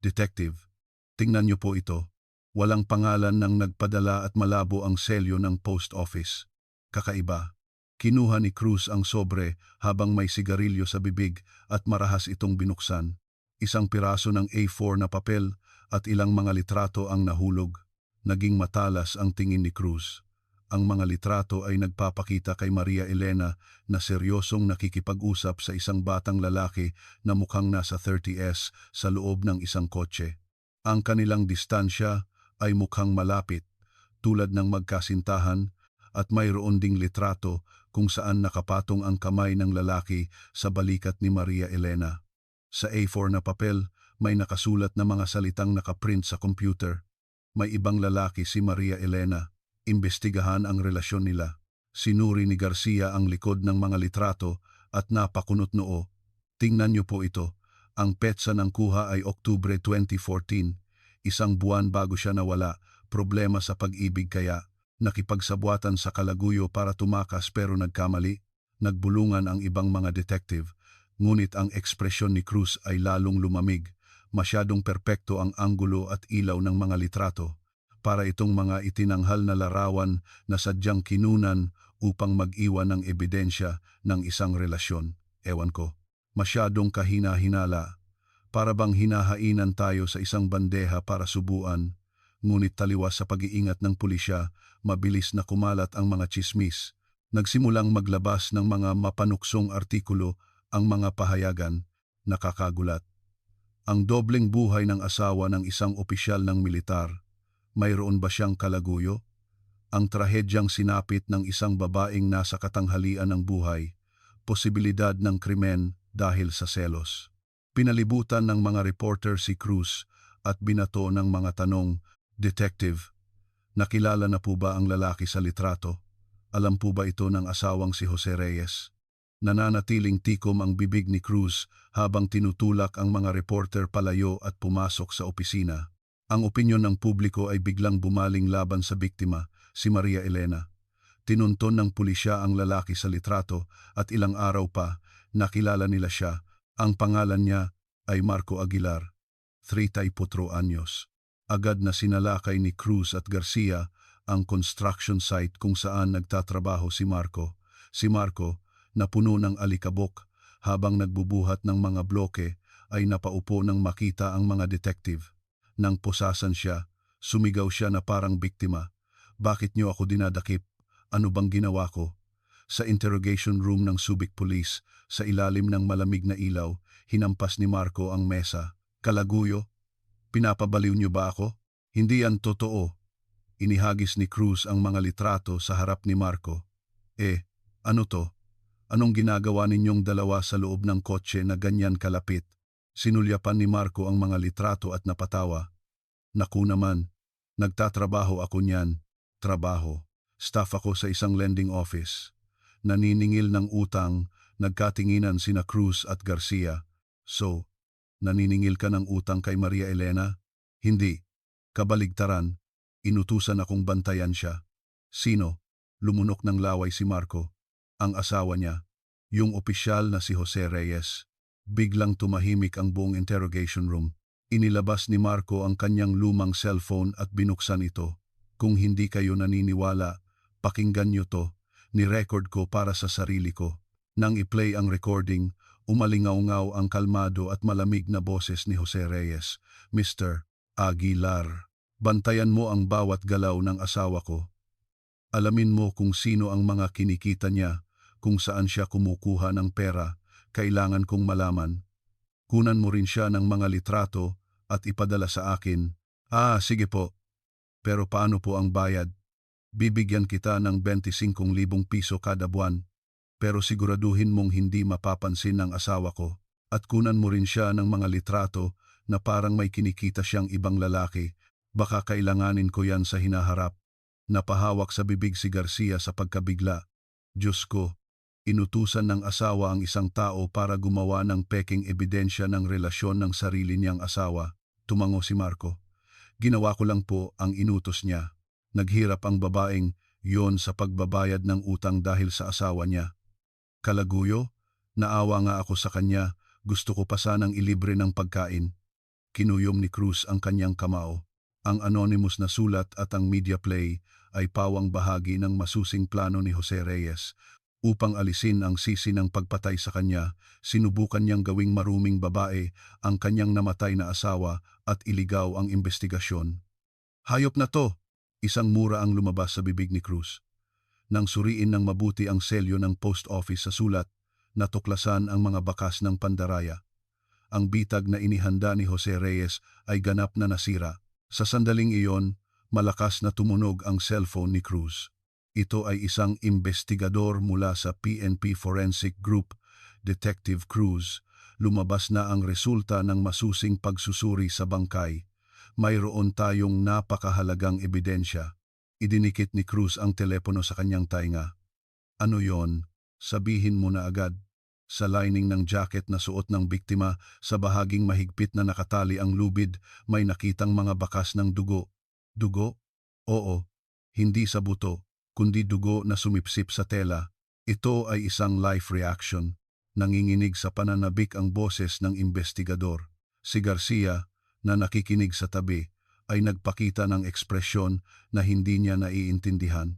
Detective, tingnan niyo po ito. Walang pangalan ng nagpadala at malabo ang selyo ng post office. Kakaiba. Kinuha ni Cruz ang sobre habang may sigarilyo sa bibig at marahas itong binuksan. Isang piraso ng A4 na papel at ilang mga litrato ang nahulog. Naging matalas ang tingin ni Cruz. Ang mga litrato ay nagpapakita kay Maria Elena na seryosong nakikipag-usap sa isang batang lalaki na mukhang nasa 30s sa loob ng isang kotse. Ang kanilang distansya ay mukhang malapit, tulad ng magkasintahan, at mayroon ding litrato kung saan nakapatong ang kamay ng lalaki sa balikat ni Maria Elena. Sa A4 na papel, may nakasulat na mga salitang nakaprint sa computer. May ibang lalaki si Maria Elena. Imbestigahan ang relasyon nila. Sinuri ni Garcia ang likod ng mga litrato at napakunot noo. Tingnan niyo po ito. Ang petsa ng kuha ay Oktubre 2014. Isang buwan bago siya nawala. Problema sa pag-ibig kaya. Nakipagsabwatan sa kalaguyo para tumakas pero nagkamali. Nagbulungan ang ibang mga detective. Ngunit ang ekspresyon ni Cruz ay lalong lumamig. Masyadong perpekto ang anggulo at ilaw ng mga litrato. Para itong mga itinanghal na larawan na sadyang kinunan upang mag-iwan ng ebidensya ng isang relasyon. Ewan ko, masyadong kahina-hinala. Para bang hinahainan tayo sa isang bandeha para subuan, ngunit taliwas sa pag-iingat ng pulisya, mabilis na kumalat ang mga tsismis. Nagsimulang maglabas ng mga mapanuksong artikulo ang mga pahayagan, nakakagulat. Ang dobleng buhay ng asawa ng isang opisyal ng militar. Mayroon ba siyang kalaguyo? Ang trahedyang sinapit ng isang babaeng nasa katanghalian ng buhay, posibilidad ng krimen dahil sa selos. Pinalibutan ng mga reporter si Cruz at binato ng mga tanong, Detective, nakilala na po ba ang lalaki sa litrato? Alam po ba ito ng asawang si Jose Reyes? Nananatiling tikom ang bibig ni Cruz habang tinutulak ang mga reporter palayo at pumasok sa opisina. Ang opinyon ng publiko ay biglang bumaling laban sa biktima, si Maria Elena. Tinunton ng pulisya ang lalaki sa litrato at ilang araw pa, nakilala nila siya. Ang pangalan niya ay Marco Aguilar, 34 anyos. Agad na sinalakay ni Cruz at Garcia ang construction site kung saan nagtatrabaho si Marco. Si Marco, na puno ng alikabok habang nagbubuhat ng mga bloke, ay napaupo nang makita ang mga detective. Nang pusasan siya, sumigaw siya na parang biktima. Bakit niyo ako dinadakip? Ano bang ginawa ko? Sa interrogation room ng Subic Police, sa ilalim ng malamig na ilaw, hinampas ni Marco ang mesa. Kalaguyo, pinapabaliw niyo ba ako? Hindi yan totoo. Inihagis ni Cruz ang mga litrato sa harap ni Marco. Ano to? Anong ginagawa ninyong dalawa sa loob ng kotse na ganyan kalapit? Sinulyapan ni Marco ang mga litrato at napatawa. Naku naman, nagtatrabaho ako niyan. Trabaho. Staff ako sa isang lending office. Naniningil ng utang, nagkatinginan sina Cruz at Garcia. So, naniningil ka ng utang kay Maria Elena? Hindi. Kabaligtaran. Inutusan akong bantayan siya. Sino? Lumunok ng laway si Marco. Ang asawa niya, yung opisyal na si Jose Reyes. Biglang tumahimik ang buong interrogation room. Inilabas ni Marco ang kanyang lumang cellphone at binuksan ito. Kung hindi kayo naniniwala, pakinggan niyo to. Ni-record ko para sa sarili ko. Nang i-play ang recording, umalingaw-ngaw ang kalmado at malamig na boses ni Jose Reyes. Mr. Aguilar, bantayan mo ang bawat galaw ng asawa ko. Alamin mo kung sino ang mga kinikita niya, kung saan siya kumukuha ng pera. Kailangan kong malaman. Kunan mo rin siya ng mga litrato at ipadala sa akin. Sige po. Pero paano po ang bayad? Bibigyan kita ng 25,000 piso kada buwan. Pero siguraduhin mong hindi mapapansin ng asawa ko. At kunan mo rin siya ng mga litrato na parang may kinikita siyang ibang lalaki. Baka kailanganin ko yan sa hinaharap. Napahawak sa bibig si Garcia sa pagkabigla. Diyos ko, inutusan ng asawa ang isang tao para gumawa ng peking ebidensya ng relasyon ng sarili niyang asawa. Tumango si Marco. Ginawa ko lang po ang inutos niya. Naghirap ang babaeng yon sa pagbabayad ng utang dahil sa asawa niya. Kalaguyo, naawa nga ako sa kanya. Gusto ko pa sanang ilibre ng pagkain. Kinuyom ni Cruz ang kanyang kamao. Ang anonymous na sulat at ang media play ay pawang bahagi ng masusing plano ni Jose Reyes. Upang alisin ang sisi ng pagpatay sa kanya, sinubukan niyang gawing maruming babae ang kanyang namatay na asawa at iligaw ang investigasyon. Hayop na to! Isang mura ang lumabas sa bibig ni Cruz. Nang suriin ng mabuti ang selyo ng post office sa sulat, natuklasan ang mga bakas ng pandaraya. Ang bitag na inihanda ni Jose Reyes ay ganap na nasira. Sa sandaling iyon, malakas na tumunog ang cellphone ni Cruz. Ito ay isang investigador mula sa PNP Forensic Group, Detective Cruz. Lumabas na ang resulta ng masusing pagsusuri sa bangkay. Mayroon tayong napakahalagang ebidensya. Idinikit ni Cruz ang telepono sa kanyang tainga. Ano yon? Sabihin mo na agad. Sa lining ng jacket na suot ng biktima, sa bahaging mahigpit na nakatali ang lubid, may nakitang mga bakas ng dugo. Dugo? Oo, hindi sa buto, kundi dugo na sumipsip sa tela. Ito ay isang life reaction. Nanginginig sa pananabik ang boses ng investigador. Si Garcia, na nakikinig sa tabi, ay nagpakita ng ekspresyon na hindi niya naiintindihan.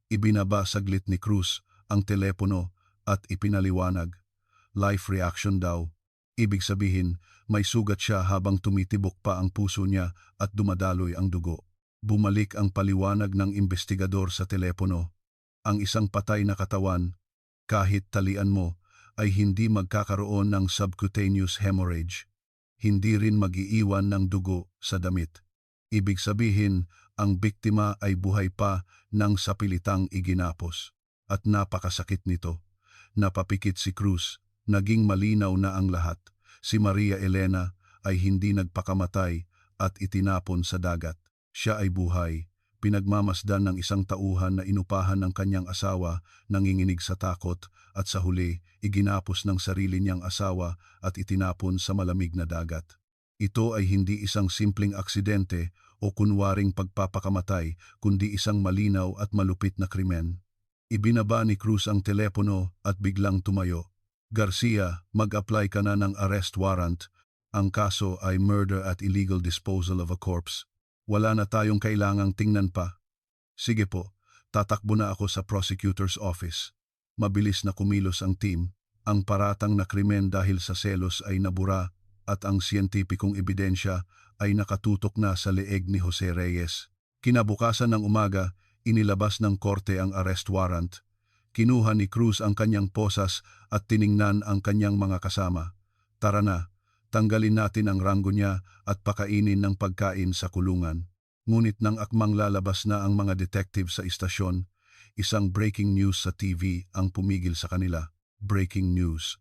Ibinaba saglit ni Cruz ang telepono at ipinaliwanag. Life reaction daw. Ibig sabihin, may sugat siya habang tumitibok pa ang puso niya at dumadaloy ang dugo. Bumalik ang paliwanag ng investigador sa telepono. Ang isang patay na katawan, kahit talian mo, ay hindi magkakaroon ng subcutaneous hemorrhage. Hindi rin mag-iiwan ng dugo sa damit. Ibig sabihin, ang biktima ay buhay pa nang sapilitang iginapos. At napakasakit nito. Napapikit si Cruz. Naging malinaw na ang lahat. Si Maria Elena ay hindi nagpakamatay at itinapon sa dagat. Siya ay buhay, pinagmamasdan ng isang tauhan na inupahan ng kanyang asawa, nanginginig sa takot, at sa huli, iginapos ng sarili niyang asawa at itinapon sa malamig na dagat. Ito ay hindi isang simpleng aksidente o kunwaring pagpapakamatay, kundi isang malinaw at malupit na krimen. Ibinaba ni Cruz ang telepono at biglang tumayo. Garcia, mag-apply ka na ng arrest warrant. Ang kaso ay murder at illegal disposal of a corpse. Wala na tayong kailangang tingnan pa. Sige po, tatakbo na ako sa prosecutor's office. Mabilis na kumilos ang team. Ang paratang na krimen dahil sa selos ay nabura at ang siyentipikong ebidensya ay nakatutok na sa leeg ni Jose Reyes. Kinabukasan ng umaga, inilabas ng korte ang arrest warrant. Kinuha ni Cruz ang kanyang posas at tiningnan ang kanyang mga kasama. Tara na, tanggalin natin ang ranggo niya at pakainin ng pagkain sa kulungan. Ngunit nang akmang lalabas na ang mga detective sa istasyon, isang breaking news sa TV ang pumigil sa kanila. Breaking news.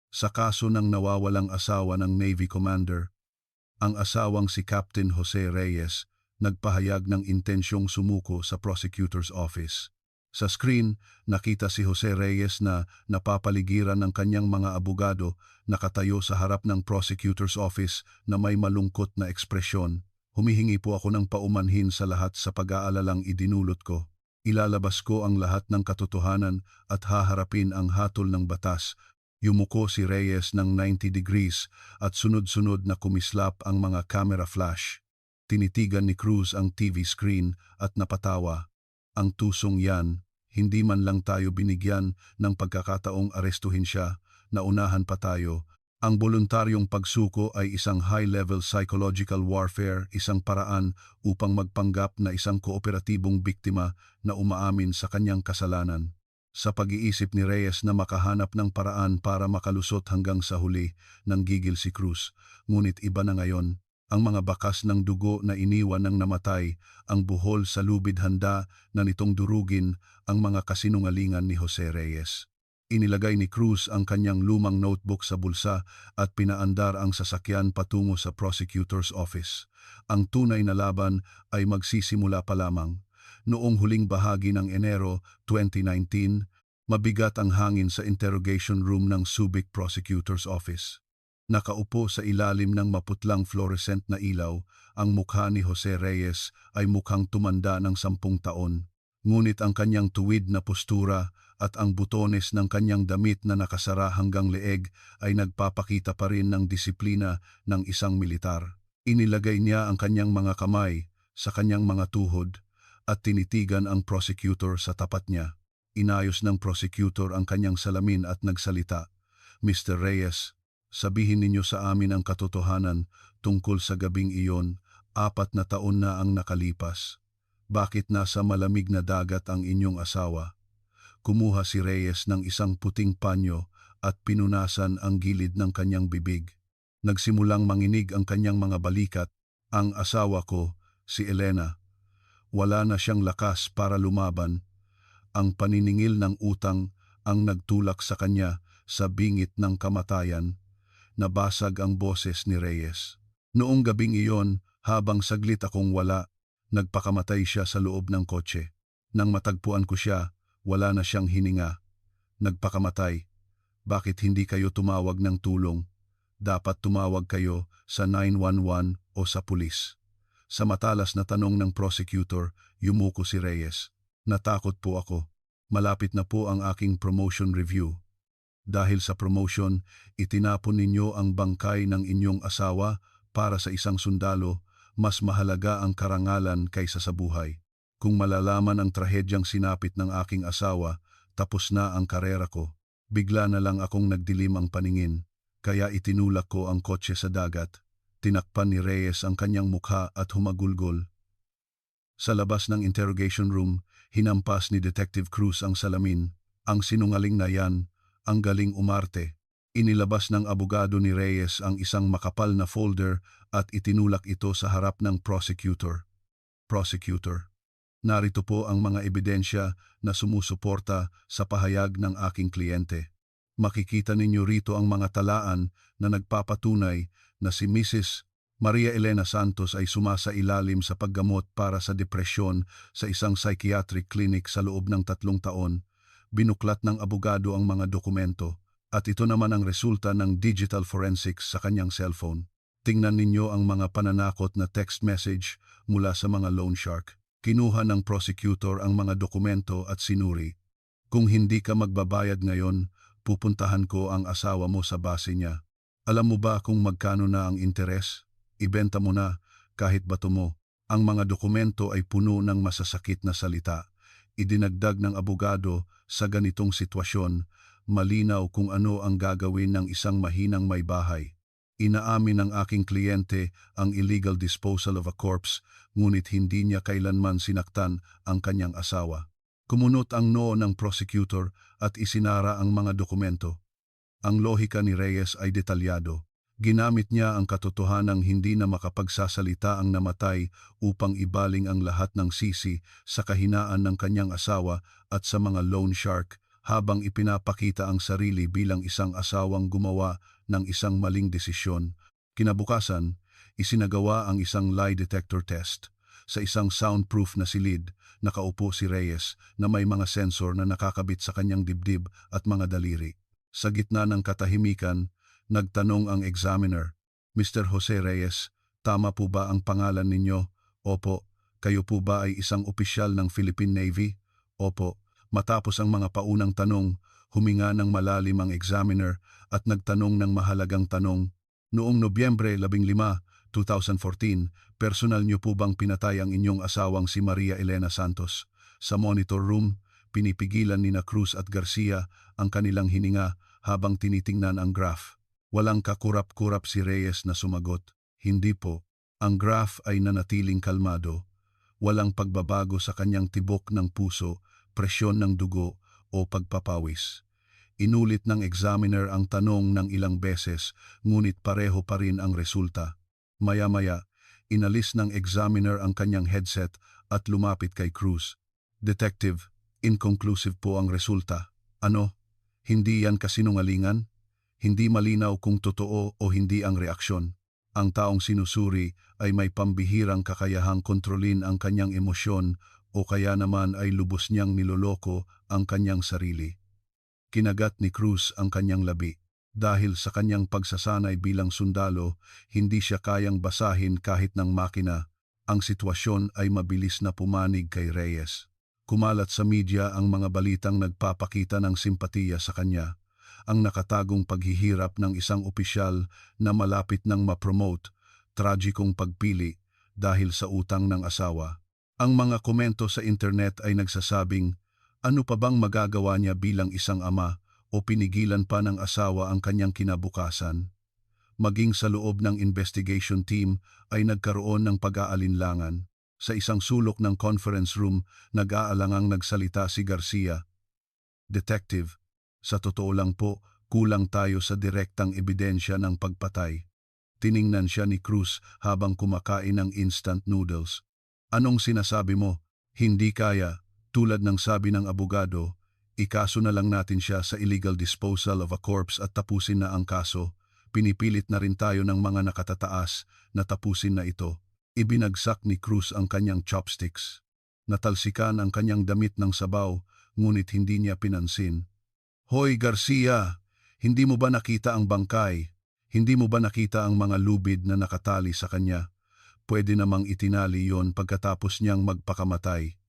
Sa kaso ng nawawalang asawa ng Navy Commander, ang asawang si Captain Jose Reyes nagpahayag ng intensyong sumuko sa prosecutor's office. Sa screen, nakita si Jose Reyes na napapaligiran ng kanyang mga abogado nakatayo sa harap ng prosecutor's office na may malungkot na ekspresyon. Humihingi po ako ng paumanhin sa lahat sa pag-aalalang idinulot ko. Ilalabas ko ang lahat ng katotohanan at haharapin ang hatol ng batas. Yumuko si Reyes ng 90 degrees at sunod-sunod na kumislap ang mga camera flash. Tinitigan ni Cruz ang TV screen at napatawa. Ang tusong yan, hindi man lang tayo binigyan ng pagkakataong arestuhin siya, naunahan pa tayo. Ang voluntaryong pagsuko ay isang high-level psychological warfare, isang paraan upang magpanggap na isang kooperatibong biktima na umaamin sa kanyang kasalanan. Sa pag-iisip ni Reyes na makahanap ng paraan para makalusot hanggang sa huli, nanggigil si Cruz. Ngunit iba na ngayon. Ang mga bakas ng dugo na iniwan ng namatay, ang buhol sa lubid handa na nitong durugin ang mga kasinungalingan ni Jose Reyes. Inilagay ni Cruz ang kanyang lumang notebook sa bulsa at pinaandar ang sasakyan patungo sa prosecutor's office. Ang tunay na laban ay magsisimula pa lamang. Noong huling bahagi ng Enero 2019, mabigat ang hangin sa interrogation room ng Subic Prosecutor's Office. Nakaupo sa ilalim ng maputlang fluorescent na ilaw, ang mukha ni Jose Reyes ay mukhang tumanda ng 10 taon. Ngunit ang kanyang tuwid na postura at ang butones ng kanyang damit na nakasara hanggang leeg ay nagpapakita pa rin ng disiplina ng isang militar. Inilagay niya ang kanyang mga kamay sa kanyang mga tuhod at tinitigan ang prosecutor sa tapat niya. Inayos ng prosecutor ang kanyang salamin at nagsalita, "Mr. Reyes, sabihin ninyo sa amin ang katotohanan tungkol sa gabing iyon, 4 na taon na ang nakalipas. Bakit nasa malamig na dagat ang inyong asawa?" Kumuha si Reyes ng isang puting panyo at pinunasan ang gilid ng kanyang bibig. Nagsimulang manginig ang kanyang mga balikat. Ang asawa ko, si Elena. Wala na siyang lakas para lumaban. Ang paniningil ng utang ang nagtulak sa kanya sa bingit ng kamatayan. Nabasag ang boses ni Reyes. Noong gabing iyon, habang saglit akong wala, nagpakamatay siya sa loob ng kotse. Nang matagpuan ko siya, wala na siyang hininga. Nagpakamatay. Bakit hindi kayo tumawag ng tulong? Dapat tumawag kayo sa 911 o sa pulis. Sa matalas na tanong ng prosecutor, yumuko si Reyes. Natakot po ako. Malapit na po ang aking promotion review. Dahil sa promotion, itinapon ninyo ang bangkay ng inyong asawa para sa isang sundalo, mas mahalaga ang karangalan kaysa sa buhay. Kung malalaman ang trahedyang sinapit ng aking asawa, tapos na ang karera ko. Bigla na lang akong nagdilim ang paningin, kaya itinulak ko ang kotse sa dagat. Tinakpan ni Reyes ang kanyang mukha at humagulgol. Sa labas ng interrogation room, hinampas ni Detective Cruz ang salamin. Ang sinungaling na yan, ang galing umarte. Inilabas ng abogado ni Reyes ang isang makapal na folder at itinulak ito sa harap ng prosecutor. Prosecutor, narito po ang mga ebidensya na sumusuporta sa pahayag ng aking kliyente. Makikita ninyo rito ang mga talaan na nagpapatunay na si Mrs. Maria Elena Santos ay sumasailalim sa paggamot para sa depresyon sa isang psychiatric clinic sa loob ng 3 taon. Binuklat ng abogado ang mga dokumento at ito naman ang resulta ng digital forensics sa kanyang cellphone. Tingnan ninyo ang mga pananakot na text message mula sa mga loan shark. Kinuha ng prosecutor ang mga dokumento at sinuri. Kung hindi ka magbabayad ngayon, pupuntahan ko ang asawa mo sa base niya. Alam mo ba kung magkano na ang interes? Ibenta mo na, kahit bato mo. Ang mga dokumento ay puno ng masasakit na salita. Idinagdag ng abogado, sa ganitong sitwasyon, malinaw kung ano ang gagawin ng isang mahinang may bahay. Inaamin ng aking kliyente ang illegal disposal of a corpse, ngunit hindi niya kailanman sinaktan ang kanyang asawa. Kumunot ang noo ng prosecutor at isinara ang mga dokumento. Ang lohika ni Reyes ay detalyado. Ginamit niya ang katotohanang hindi na makapagsasalita ang namatay upang ibaling ang lahat ng sisi sa kahinaan ng kanyang asawa at sa mga loan shark habang ipinapakita ang sarili bilang isang asawang gumawa ng isang maling desisyon. Kinabukasan, isinagawa ang isang lie detector test. Sa isang soundproof na silid, nakaupo si Reyes na may mga sensor na nakakabit sa kanyang dibdib at mga daliri. Sa gitna ng katahimikan, nagtanong ang examiner, Mr. Jose Reyes, tama po ba ang pangalan ninyo? Opo. Kayo po ba ay isang opisyal ng Philippine Navy? Opo. Matapos ang mga paunang tanong, huminga ng malalim ang examiner at nagtanong ng mahalagang tanong. Noong Nobyembre 15, 2014, personal niyo po bang pinatay ang inyong asawang si Maria Elena Santos? Sa monitor room, pinipigilan ni na Cruz at Garcia ang kanilang hininga habang tinitingnan ang graph. Walang kakurap-kurap si Reyes na sumagot. Hindi po. Ang graph ay nanatiling kalmado. Walang pagbabago sa kanyang tibok ng puso, presyon ng dugo o pagpapawis. Inulit ng examiner ang tanong ng ilang beses, ngunit pareho pa rin ang resulta. Maya-maya, inalis ng examiner ang kanyang headset at lumapit kay Cruz. Detective, inconclusive po ang resulta. Ano? Hindi yan kasinungalingan? Hindi malinaw kung totoo o hindi ang reaksyon. Ang taong sinusuri ay may pambihirang kakayahang kontrolin ang kanyang emosyon o kaya naman ay lubos niyang niloloko ang kanyang sarili. Kinagat ni Cruz ang kanyang labi. Dahil sa kanyang pagsasanay bilang sundalo, hindi siya kayang basahin kahit ng makina. Ang sitwasyon ay mabilis na pumanig kay Reyes. Kumalat sa media ang mga balitang nagpapakita ng simpatiya sa kanya. Ang nakatagong paghihirap ng isang opisyal na malapit nang ma-promote, tragikong pagpili dahil sa utang ng asawa. Ang mga komento sa internet ay nagsasabing, ano pa bang magagawa niya bilang isang ama o pinigilan pa ng asawa ang kanyang kinabukasan? Maging sa loob ng investigation team ay nagkaroon ng pag-aalinlangan. Sa isang sulok ng conference room, nag-aalangang nagsalita si Garcia. Detective, sa totoo lang po, kulang tayo sa direktang ebidensya ng pagpatay. Tiningnan siya ni Cruz habang kumakain ng instant noodles. Anong sinasabi mo? Hindi kaya, tulad ng sabi ng abogado, ikaso na lang natin siya sa illegal disposal of a corpse at tapusin na ang kaso. Pinipilit na rin tayo ng mga nakatataas na tapusin na ito. Ibinagsak ni Cruz ang kanyang chopsticks. Natalsikan ang kanyang damit ng sabaw, ngunit hindi niya pinansin. Hoy Garcia, hindi mo ba nakita ang bangkay? Hindi mo ba nakita ang mga lubid na nakatali sa kanya? Pwede namang itinali yon pagkatapos niyang magpakamatay.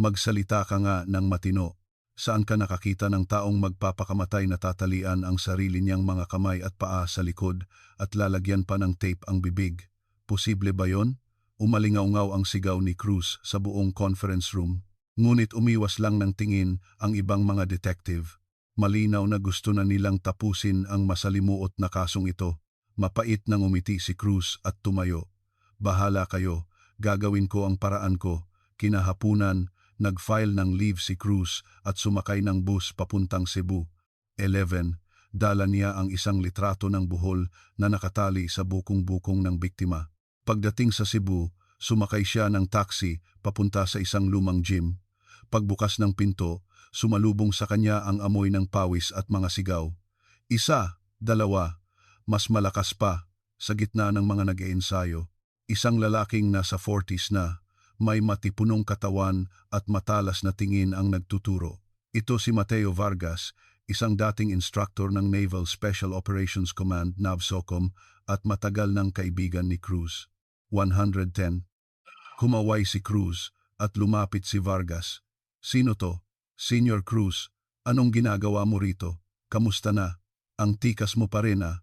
Magsalita ka nga ng matino. Saan ka nakakita ng taong magpapakamatay na tatalian ang sarili niyang mga kamay at paa sa likod at lalagyan pa ng tape ang bibig? Posible ba yon? Umalingaw-ngaw ang sigaw ni Cruz sa buong conference room. Ngunit umiwas lang ng tingin ang ibang mga detective. Malinaw na gusto na nilang tapusin ang masalimuot na kasong ito. Mapait nang umiti si Cruz at tumayo. Bahala kayo, gagawin ko ang paraan ko. Kinahapunan, nag-file ng leave si Cruz at sumakay ng bus papuntang Cebu. 11. Dala niya ang isang litrato ng buhol na nakatali sa bukong-bukong ng biktima. Pagdating sa Cebu, sumakay siya ng taxi papunta sa isang lumang gym. Pagbukas ng pinto, sumalubong sa kanya ang amoy ng pawis at mga sigaw. Isa, dalawa, mas malakas pa, sa gitna ng mga nag-iensayo. Isang lalaking nasa 40s na, may matipunong katawan at matalas na tingin ang nagtuturo. Ito si Mateo Vargas, isang dating instructor ng Naval Special Operations Command NAVSOCOM at matagal ng kaibigan ni Cruz. 110. Kumaway si Cruz at lumapit si Vargas. Sino to? Senior Cruz, anong ginagawa mo rito? Kamusta na? Ang tikas mo pa rin ah.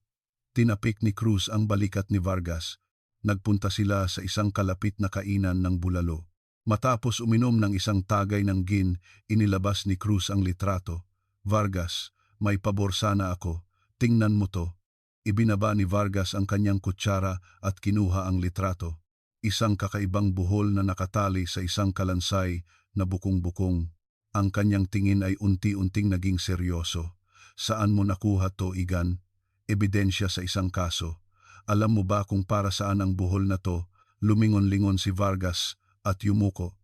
Tinapik ni Cruz ang balikat ni Vargas. Nagpunta sila sa isang kalapit na kainan ng bulalo. Matapos uminom ng isang tagay ng gin, inilabas ni Cruz ang litrato. Vargas, may pabor sana ako. Tingnan mo to. Ibinaba ni Vargas ang kanyang kutsara at kinuha ang litrato. Isang kakaibang buhol na nakatali sa isang kalansay na bukong-bukong. Ang kanyang tingin ay unti-unting naging seryoso. Saan mo nakuha to, Igan? Ebidensya sa isang kaso. Alam mo ba kung para saan ang buhol na to? Lumingon-lingon si Vargas at yumuko.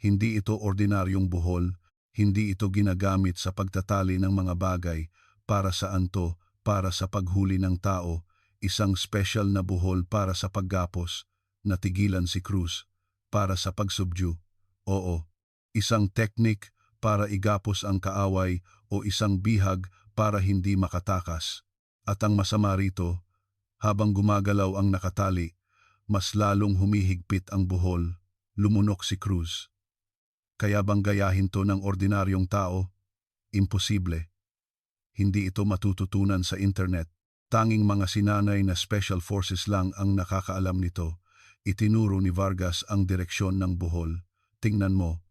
Hindi ito ordinaryong buhol, hindi ito ginagamit sa pagtatali ng mga bagay. Para saan to? Para sa paghuli ng tao, isang special na buhol para sa paggapos. Natigilan si Cruz. Para sa pagsubdyu. Oo, isang teknik para igapos ang kaaway o isang bihag para hindi makatakas. At ang masama rito, habang gumagalaw ang nakatali, mas lalong humihigpit ang buhol. Lumunok si Cruz. Kaya bang gayahin to ng ordinaryong tao? Imposible. Hindi ito matututunan sa internet. Tanging mga sinanay na special forces lang ang nakakaalam nito. Itinuro ni Vargas ang direksyon ng buhol. Tingnan mo,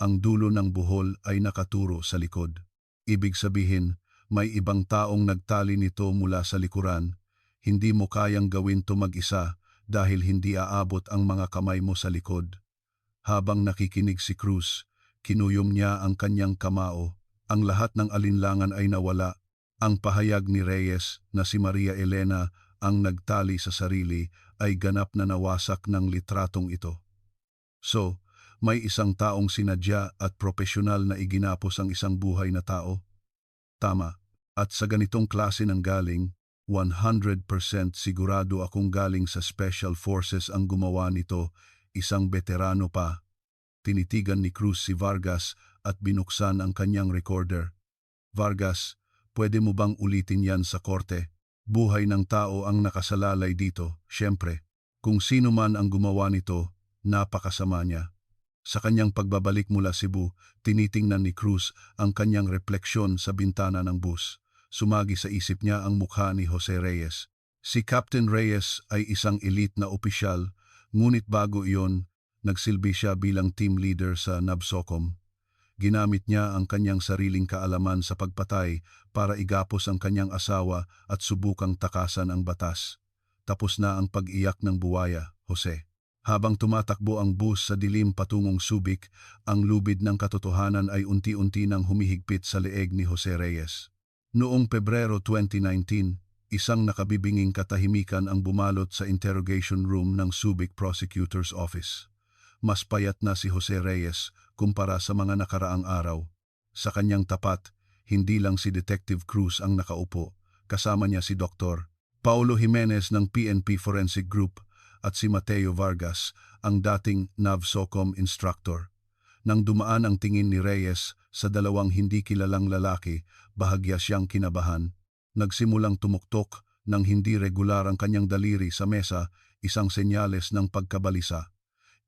ang dulo ng buhol ay nakaturo sa likod. Ibig sabihin, may ibang taong nagtali nito mula sa likuran. Hindi mo kayang gawin to mag-isa dahil hindi aabot ang mga kamay mo sa likod. Habang nakikinig si Cruz, kinuyom niya ang kanyang kamao. Ang lahat ng alinlangan ay nawala. Ang pahayag ni Reyes na si Maria Elena ang nagtali sa sarili ay ganap na nawasak ng litratong ito. So, may isang taong sinadya at propesyonal na iginapos ang isang buhay na tao? Tama. At sa ganitong klase ng galing, 100% sigurado akong galing sa Special Forces ang gumawa nito, isang veterano pa. Tinitigan ni Cruz si Vargas at binuksan ang kanyang recorder. Vargas, pwede mo bang ulitin yan sa korte? Buhay ng tao ang nakasalalay dito, syempre. Kung sino man ang gumawa nito, napakasama niya. Sa kanyang pagbabalik mula Cebu, tinitingnan ni Cruz ang kanyang refleksyon sa bintana ng bus. Sumagi sa isip niya ang mukha ni Jose Reyes. Si Captain Reyes ay isang elite na opisyal, ngunit bago iyon, nagsilbi siya bilang team leader sa NAVSOCOM. Ginamit niya ang kanyang sariling kaalaman sa pagpatay para igapos ang kanyang asawa at subukang takasan ang batas. Tapos na ang pag-iyak ng buwaya, Jose. Habang tumatakbo ang bus sa dilim patungong Subic, ang lubid ng katotohanan ay unti-unti nang humihigpit sa leeg ni Jose Reyes. Noong Pebrero 2019, isang nakabibinging katahimikan ang bumalot sa interrogation room ng Subic Prosecutor's Office. Mas payat na si Jose Reyes kumpara sa mga nakaraang araw. Sa kanyang tapat, hindi lang si Detective Cruz ang nakaupo, kasama niya si Dr. Paulo Jimenez ng PNP Forensic Group at si Mateo Vargas, ang dating NAVSOCOM instructor. Nang dumaan ang tingin ni Reyes sa dalawang hindi kilalang lalaki, bahagya siyang kinabahan. Nagsimulang tumuktok nang hindi regular ang kanyang daliri sa mesa, isang senyales ng pagkabalisa.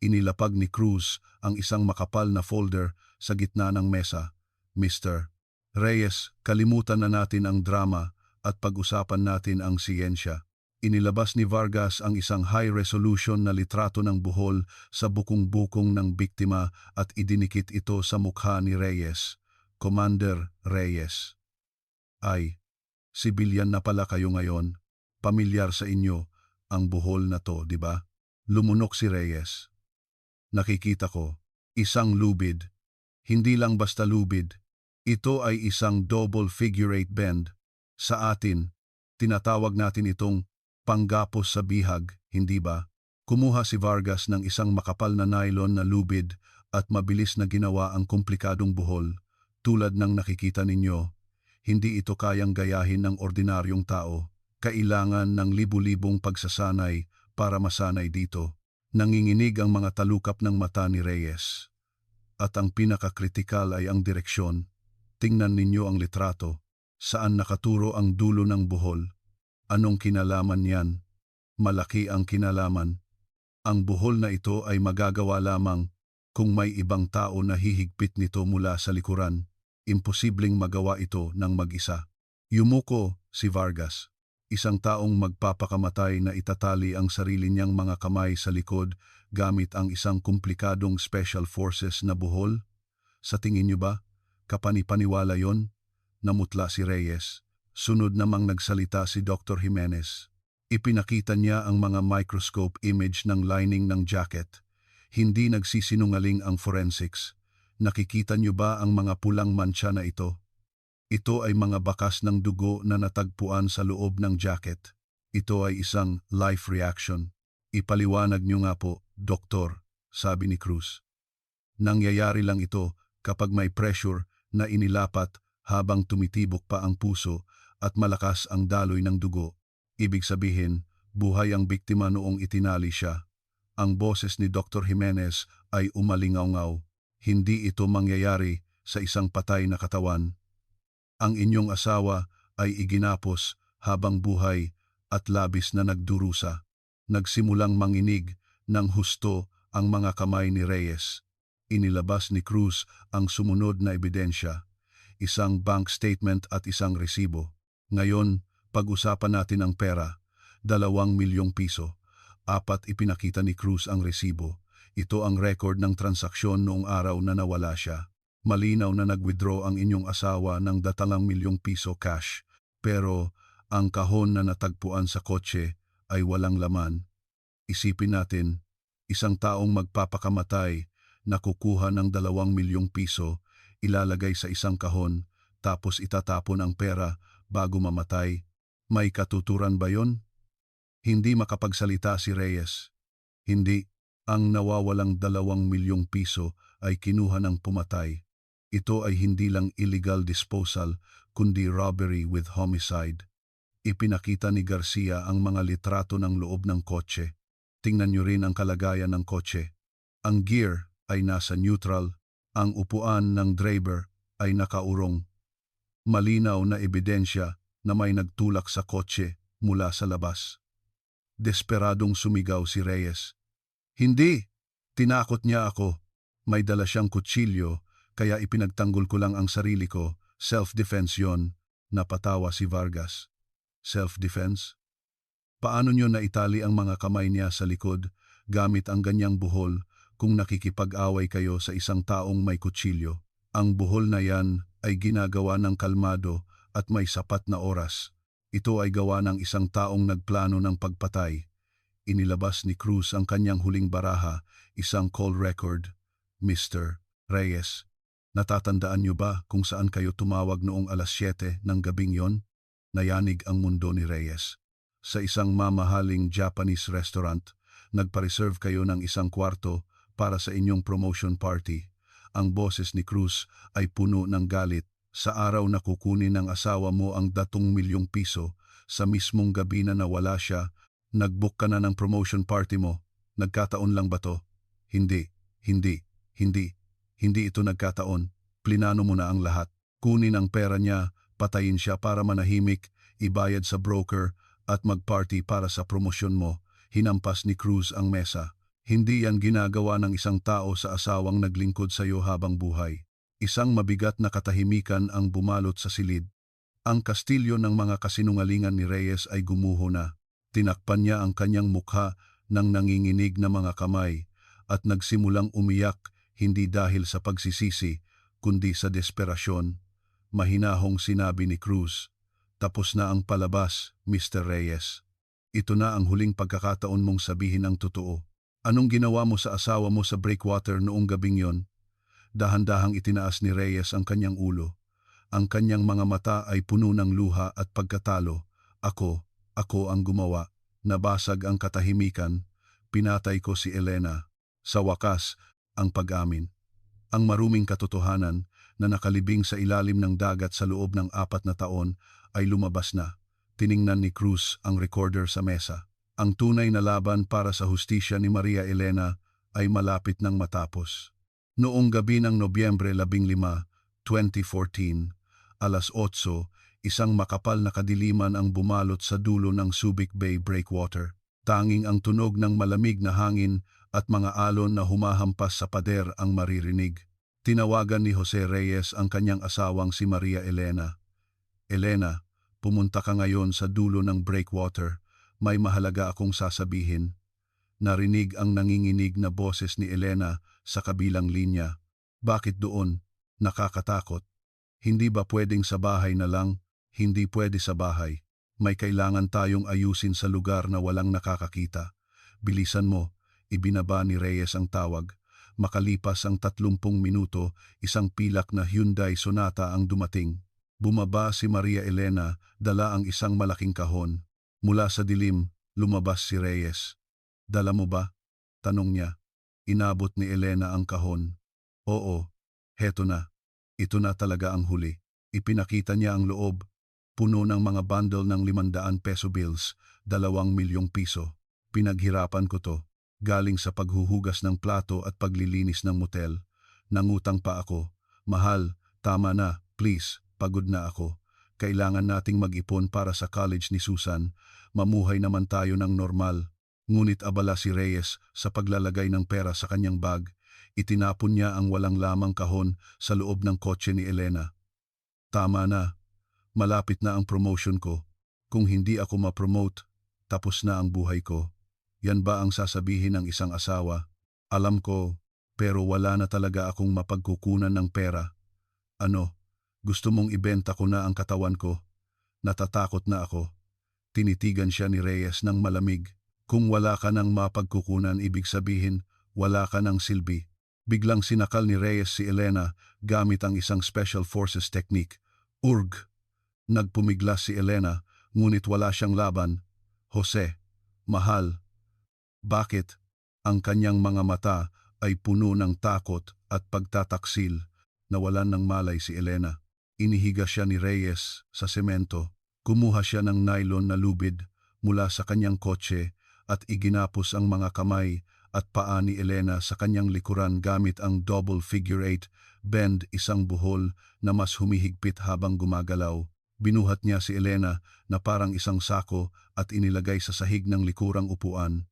Inilapag ni Cruz ang isang makapal na folder sa gitna ng mesa. Mr. Reyes, kalimutan na natin ang drama at pag-usapan natin ang siyensya. Inilabas ni Vargas ang isang high-resolution na litrato ng buhol sa bukong-bukong ng biktima at idinikit ito sa mukha ni Reyes. Commander Reyes. Ay, sibilyan na pala kayo ngayon. Pamilyar sa inyo ang buhol na to, di ba? Lumunok si Reyes. Nakikita ko, isang lubid. Hindi lang basta lubid. Ito ay isang double figure eight bend. Sa atin, tinatawag natin itong panggapos sa bihag, hindi ba? Kumuha si Vargas ng isang makapal na nylon na lubid at mabilis na ginawa ang komplikadong buhol. Tulad ng nakikita ninyo, hindi ito kayang gayahin ng ordinaryong tao. Kailangan ng libu-libong pagsasanay para masanay dito. Nanginginig ang mga talukap ng mata ni Reyes. At ang pinakakritikal ay ang direksyon. Tingnan ninyo ang litrato. Saan nakaturo ang dulo ng buhol? Anong kinalaman yan? Malaki ang kinalaman. Ang buhol na ito ay magagawa lamang kung may ibang tao na hihigpit nito mula sa likuran. Imposibleng magawa ito ng mag-isa. Yumuko si Vargas, isang taong magpapakamatay na itatali ang sarili niyang mga kamay sa likod gamit ang isang komplikadong special forces na buhol? Sa tingin niyo ba, kapanipaniwala yon? Namutla si Reyes. Sunod namang nagsalita si Dr. Jimenez. Ipinakita niya ang mga microscope image ng lining ng jacket. Hindi nagsisinungaling ang forensics. Nakikita niyo ba ang mga pulang mancha na ito? Ito ay mga bakas ng dugo na natagpuan sa loob ng jacket. Ito ay isang life reaction. Ipaliwanag niyo nga po, Doktor, sabi ni Cruz. Nangyayari lang ito kapag may pressure na inilapat habang tumitibok pa ang puso at malakas ang daloy ng dugo. Ibig sabihin, buhay ang biktima noong itinali siya. Ang boses ni Dr. Jimenez ay umalingaw-ngaw. Hindi ito mangyayari sa isang patay na katawan. Ang inyong asawa ay iginapos habang buhay at labis na nagdurusa. Nagsimulang manginig ng husto ang mga kamay ni Reyes. Inilabas ni Cruz ang sumunod na ebidensya, isang bank statement at isang resibo. Ngayon, pag-usapan natin ang pera, 2 milyong piso. 4 ipinakita ni Cruz ang resibo. Ito ang record ng transaksyon noong araw na nawala siya. Malinaw na nag-withdraw ang inyong asawa ng 2 milyong piso cash, pero ang kahon na natagpuan sa kotse ay walang laman. Isipin natin, isang taong magpapakamatay na kukuha ng 2 milyong piso, ilalagay sa isang kahon, tapos itatapon ang pera bago mamatay. May katuturan ba yon? Hindi makapagsalita si Reyes. Hindi, ang nawawalang 2 milyong piso ay kinuha ng pumatay. Ito ay hindi lang illegal disposal, kundi robbery with homicide. Ipinakita ni Garcia ang mga litrato ng loob ng kotse. Tingnan niyo rin ang kalagayan ng kotse. Ang gear ay nasa neutral, ang upuan ng driver ay nakaurong. Malinaw na ebidensya na may nagtulak sa kotse mula sa labas. Desperadong sumigaw si Reyes. Hindi! Tinakot niya ako. May dala siyang kutsilyo, kaya ipinagtanggol ko lang ang sarili ko. Self-defense yon, napatawa si Vargas. Self-defense? Paano niyo naitali ang mga kamay niya sa likod gamit ang ganyang buhol kung nakikipag-away kayo sa isang taong may kutsilyo? Ang buhol na yan ay ginagawa ng kalmado at may sapat na oras. Ito ay gawa ng isang taong nagplano ng pagpatay. Inilabas ni Cruz ang kanyang huling baraha, isang call record. Mr. Reyes, natatandaan niyo ba kung saan kayo tumawag noong 7:00 ng gabing yon? Nayanig ang mundo ni Reyes. Sa isang mamahaling Japanese restaurant, nagpa-reserve kayo ng isang kwarto para sa inyong promotion party. Ang boses ni Cruz ay puno ng galit. Sa araw na kukunin ng asawa mo ang 2 milyong piso, sa mismong gabi na nawala siya, nag-book ka na ng promotion party mo. Nagkataon lang ba to? Hindi, hindi, hindi, hindi ito nagkataon. Plinano mo na ang lahat. Kunin ang pera niya, patayin siya para manahimik, ibayad sa broker, at mag-party para sa promosyon mo. Hinampas ni Cruz ang mesa. Hindi yan ginagawa ng isang tao sa asawang naglingkod sa iyo habang buhay. Isang mabigat na katahimikan ang bumalot sa silid. Ang kastilyo ng mga kasinungalingan ni Reyes ay gumuho na. Tinakpan niya ang kanyang mukha ng nanginginig na mga kamay at nagsimulang umiyak hindi dahil sa pagsisisi kundi sa desperasyon. Mahinahong sinabi ni Cruz, "Tapos na ang palabas, Mr. Reyes. Ito na ang huling pagkakataon mong sabihin ang totoo. Anong ginawa mo sa asawa mo sa breakwater noong gabing yon?" Dahan-dahang itinaas ni Reyes ang kanyang ulo. Ang kanyang mga mata ay puno ng luha at pagkatalo. Ako ang gumawa. Nabasag ang katahimikan. Pinatay ko si Elena. Sa wakas, ang pag-amin. Ang maruming katotohanan na nakalibing sa ilalim ng dagat sa loob ng 4 na taon ay lumabas na. Tiningnan ni Cruz ang recorder sa mesa. Ang tunay na laban para sa hustisya ni Maria Elena ay malapit nang matapos. Noong gabi ng Nobyembre 15, 2014, alas 8, isang makapal na kadiliman ang bumalot sa dulo ng Subic Bay Breakwater. Tanging ang tunog ng malamig na hangin at mga alon na humahampas sa pader ang maririnig. Tinawagan ni Jose Reyes ang kanyang asawang si Maria Elena. Elena, pumunta ka ngayon sa dulo ng breakwater. May mahalaga akong sasabihin. Narinig ang nanginginig na boses ni Elena sa kabilang linya. Bakit doon? Nakakatakot. Hindi ba pwedeng sa bahay na lang? Hindi pwede sa bahay. May kailangan tayong ayusin sa lugar na walang nakakakita. Bilisan mo, ibinaba ni Reyes ang tawag. Makalipas ang 30 minuto, isang pilak na Hyundai Sonata ang dumating. Bumaba si Maria Elena, dala ang isang malaking kahon. Mula sa dilim, lumabas si Reyes. Dala mo ba? Tanong niya. Inabot ni Elena ang kahon. Oo, heto na. Ito na talaga ang huli. Ipinakita niya ang loob. Puno ng mga bundle ng 500 peso bills, 2 milyong piso. Pinaghirapan ko to. Galing sa paghuhugas ng plato at paglilinis ng motel. Nangutang pa ako. Mahal, tama na, please, pagod na ako. Kailangan nating mag-ipon para sa college ni Susan. Mamuhay naman tayo ng normal. Ngunit abala si Reyes sa paglalagay ng pera sa kanyang bag. Itinapon niya ang walang lamang kahon sa loob ng kotse ni Elena. Tama na. Malapit na ang promotion ko. Kung hindi ako ma-promote, tapos na ang buhay ko. Yan ba ang sasabihin ng isang asawa? Alam ko, pero wala na talaga akong mapagkukunan ng pera. Ano, gusto mong ibenta ko na ang katawan ko? Natatakot na ako. Tinitigan siya ni Reyes ng malamig. Kung wala ka ng mapagkukunan, ibig sabihin, wala ka ng silbi. Biglang sinakal ni Reyes si Elena gamit ang isang Special Forces technique. Urg! Nagpumiglas si Elena, ngunit wala siyang laban. Jose, mahal. Bakit? Ang kanyang mga mata ay puno ng takot at pagtataksil. Nawalan ng malay si Elena. Inihiga siya ni Reyes sa semento. Kumuha siya ng nylon na lubid mula sa kanyang kotse at iginapos ang mga kamay at paa ni Elena sa kanyang likuran gamit ang double figure 8 bend, isang buhol na mas humihigpit habang gumagalaw. Binuhat niya si Elena na parang isang sako at inilagay sa sahig ng likurang upuan.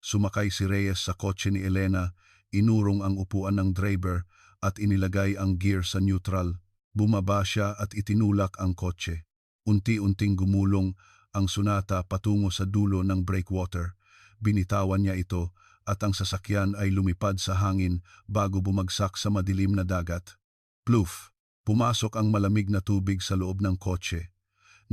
Sumakay si Reyes sa kotse ni Elena, inurong ang upuan ng driver at inilagay ang gear sa neutral. Bumaba siya at itinulak ang kotse. Unti-unting gumulong ang Sonata patungo sa dulo ng breakwater. Binitawan niya ito at ang sasakyan ay lumipad sa hangin bago bumagsak sa madilim na dagat. Ploof! Pumasok ang malamig na tubig sa loob ng kotse.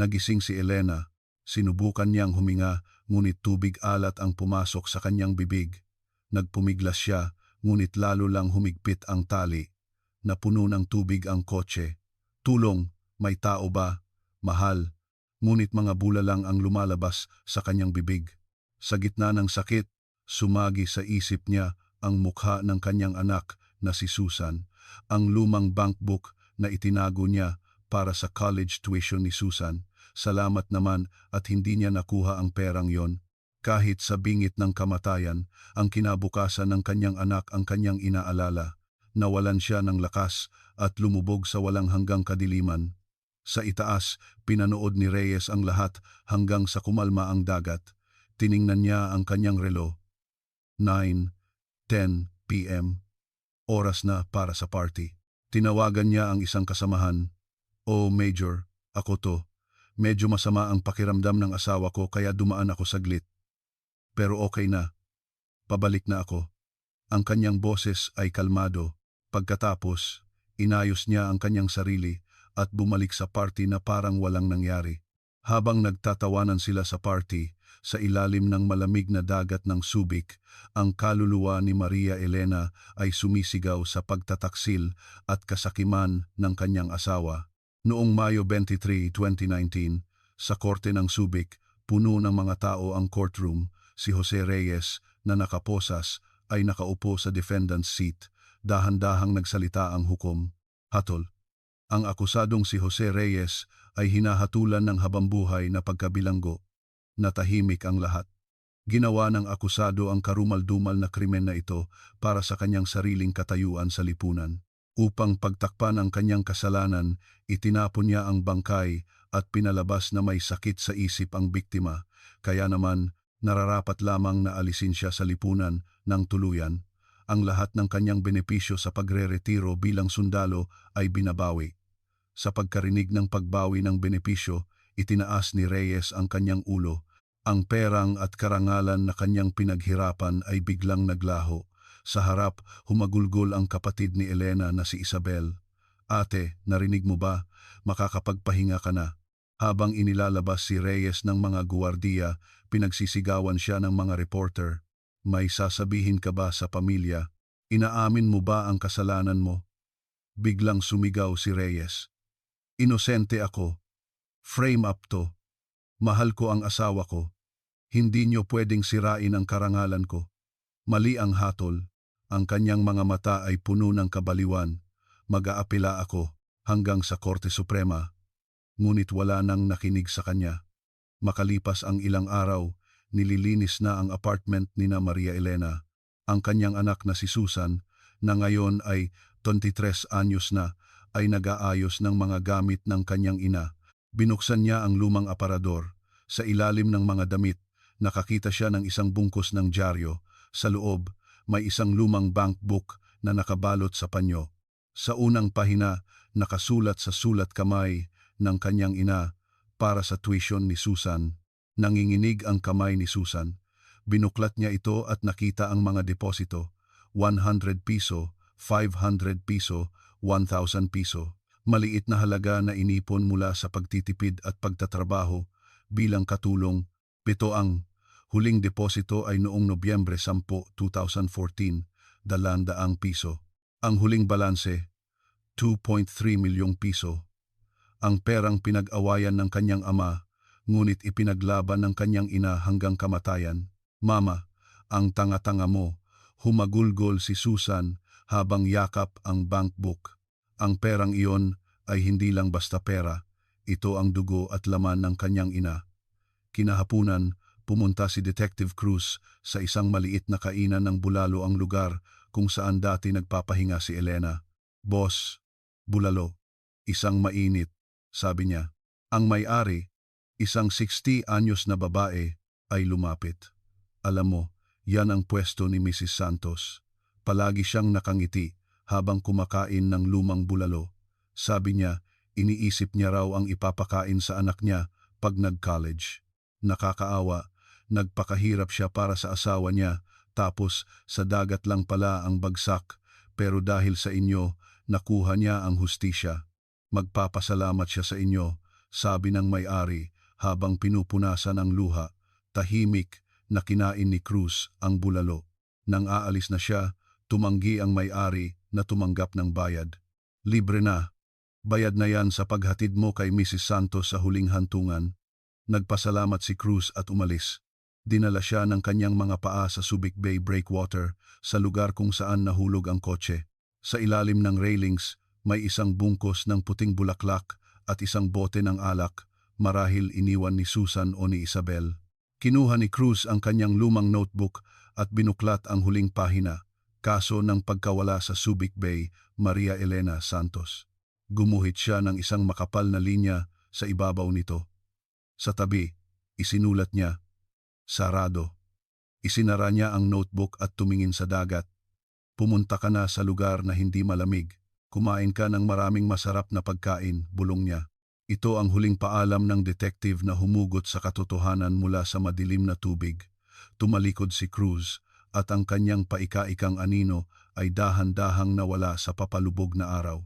Nagising si Elena. Sinubukan niyang huminga, ngunit tubig alat ang pumasok sa kanyang bibig. Nagpumiglas siya, ngunit lalo lang humigpit ang tali. Napuno ng tubig ang kotse. Tulong, may tao ba? Mahal. Ngunit mga bula lang ang lumalabas sa kanyang bibig. Sa gitna ng sakit, sumagi sa isip niya ang mukha ng kanyang anak na si Susan, ang lumang bankbook na itinago niya para sa college tuition ni Susan. Salamat naman at hindi niya nakuha ang perang yon. Kahit sa bingit ng kamatayan, ang kinabukasan ng kanyang anak ang kanyang inaalala. Nawalan siya ng lakas at lumubog sa walang hanggang kadiliman. Sa itaas, pinanood ni Reyes ang lahat hanggang sa kumalma ang dagat. Tiningnan niya ang kanyang relo. 9:10 p.m. Oras na para sa party. Tinawagan niya ang isang kasamahan. "Oh, Major, ako to. Medyo masama ang pakiramdam ng asawa ko kaya dumaan ako saglit. Pero okay na. Pabalik na ako." Ang kanyang boses ay kalmado. Pagkatapos, inayos niya ang kanyang sarili at bumalik sa party na parang walang nangyari. Habang nagtatawanan sila sa party, sa ilalim ng malamig na dagat ng Subic, ang kaluluwa ni Maria Elena ay sumisigaw sa pagtataksil at kasakiman ng kanyang asawa. Noong Mayo 23, 2019, sa korte ng Subic, puno ng mga tao ang courtroom. Si Jose Reyes, na nakaposas, ay nakaupo sa defendant's seat. Dahan-dahang nagsalita ang hukom. "Hatol, Ang akusadong si Jose Reyes ay hinahatulan ng habambuhay na pagkabilanggo. Natahimik ang lahat. Ginawa ng akusado ang karumal-dumal na krimen na ito para sa kanyang sariling katayuan sa lipunan. Upang pagtakpan ang kanyang kasalanan, itinapon niya ang bangkay at pinalabas na may sakit sa isip ang biktima, kaya naman nararapat lamang na alisin siya sa lipunan ng tuluyan. Ang lahat ng kanyang benepisyo sa pagre-retiro bilang sundalo ay binabawi. Sa pagkarinig ng pagbawi ng benepisyo, itinaas ni Reyes ang kanyang ulo. Ang perang at karangalan na kanyang pinaghirapan ay biglang naglaho. Sa harap, humagulgol ang kapatid ni Elena na si Isabel. "Ate, narinig mo ba? Makakapagpahinga ka na." Habang inilalabas si Reyes ng mga guwardiya, pinagsisigawan siya ng mga reporter. "May sasabihin ka ba sa pamilya? Inaamin mo ba ang kasalanan mo?" Biglang sumigaw si Reyes. "Inosente ako. Frame up to. Mahal ko ang asawa ko. Hindi niyo pwedeng sirain ang karangalan ko." Mali ang hatol. Ang kanyang mga mata ay puno ng kabaliwan. "Mag-aapela ako hanggang sa Korte Suprema." Ngunit wala nang nakinig sa kanya. Makalipas ang ilang araw, nililinis na ang apartment ni Maria Elena. Ang kanyang anak na si Susan, na ngayon ay 23 anyos na, ay nag-aayos ng mga gamit ng kanyang ina. Binuksan niya ang lumang aparador. Sa ilalim ng mga damit, nakakita siya ng isang bungkus ng dyaryo. Sa loob, may isang lumang bank book na nakabalot sa panyo. Sa unang pahina, nakasulat sa sulat kamay ng kanyang ina, "Para sa tuition ni Susan." Nanginginig ang kamay ni Susan. Binuklat niya ito at nakita ang mga deposito: 100 piso, 500 piso, 1,000 piso. Maliit na halaga na inipon mula sa pagtitipid at pagtatrabaho bilang katulong. Pito ang huling deposito ay noong Nobyembre 10, 2014, 200 piso. Ang huling balanse, 2.3 milyong piso. Ang perang pinag-awayan ng kanyang ama, ngunit ipinaglaban ng kanyang ina hanggang kamatayan. "Mama, ang tanga-tanga mo." Humagulgol si Susan habang yakap ang bankbook. Ang perang iyon ay hindi lang basta pera. Ito ang dugo at laman ng kanyang ina. Kinahapunan, pumunta si Detective Cruz sa isang maliit na kainan ng Bulalo, ang lugar kung saan dati nagpapahinga si Elena. "Boss, bulalo. Isang mainit," sabi niya. Ang may-ari, isang 60 anyos na babae, ay lumapit. "Alam mo, yan ang pwesto ni Mrs. Santos. Palagi siyang nakangiti habang kumakain ng lumang bulalo." Sabi niya, iniisip niya raw ang ipapakain sa anak niya pag nag-college. Nakakaawa, nagpakahirap siya para sa asawa niya, tapos sa dagat lang pala ang bagsak, pero dahil sa inyo, nakuha niya ang hustisya. "Magpapasalamat siya sa inyo," sabi ng may-ari habang pinupunasan ang luha. Tahimik na kinain ni Cruz ang bulalo. Nang aalis na siya, tumanggi ang may-ari na tumanggap ng bayad. "Libre na. Bayad na yan sa paghatid mo kay Mrs. Santos sa huling hantungan." Nagpasalamat si Cruz at umalis. Dinala siya ng kanyang mga paa sa Subic Bay Breakwater, sa lugar kung saan nahulog ang kotse. Sa ilalim ng railings, may isang bungkos ng puting bulaklak at isang bote ng alak, marahil iniwan ni Susan o ni Isabel. Kinuha ni Cruz ang kanyang lumang notebook at binuklat ang huling pahina: "Kaso ng pagkawala sa Subic Bay, Maria Elena Santos." Gumuhit siya ng isang makapal na linya sa ibabaw nito. Sa tabi, isinulat niya, "Sarado." Isinara niya ang notebook at tumingin sa dagat. "Pumunta ka na sa lugar na hindi malamig. Kumain ka ng maraming masarap na pagkain," bulong niya. Ito ang huling paalam ng detective na humugot sa katotohanan mula sa madilim na tubig. Tumalikod si Cruz at ang kanyang paika-ikang anino ay dahan-dahang nawala sa papalubog na araw.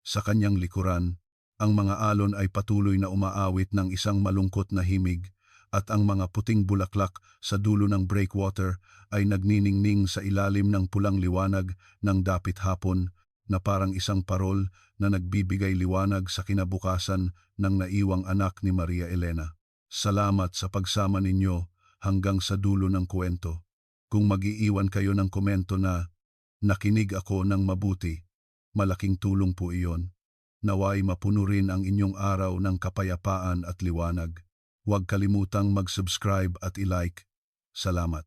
Sa kanyang likuran, ang mga alon ay patuloy na umaawit ng isang malungkot na himig, at ang mga puting bulaklak sa dulo ng breakwater ay nagniningning sa ilalim ng pulang liwanag ng dapit hapon, na parang isang parol na nagbibigay liwanag sa kinabukasan ng naiwang anak ni Maria Elena. Salamat sa pagsama ninyo hanggang sa dulo ng kwento. Kung mag-iiwan kayo ng komento na "nakinig ako ng mabuti", malaking tulong po iyon. Naway mapuno rin ang inyong araw ng kapayapaan at liwanag. Huwag kalimutang mag-subscribe at i-like. Salamat.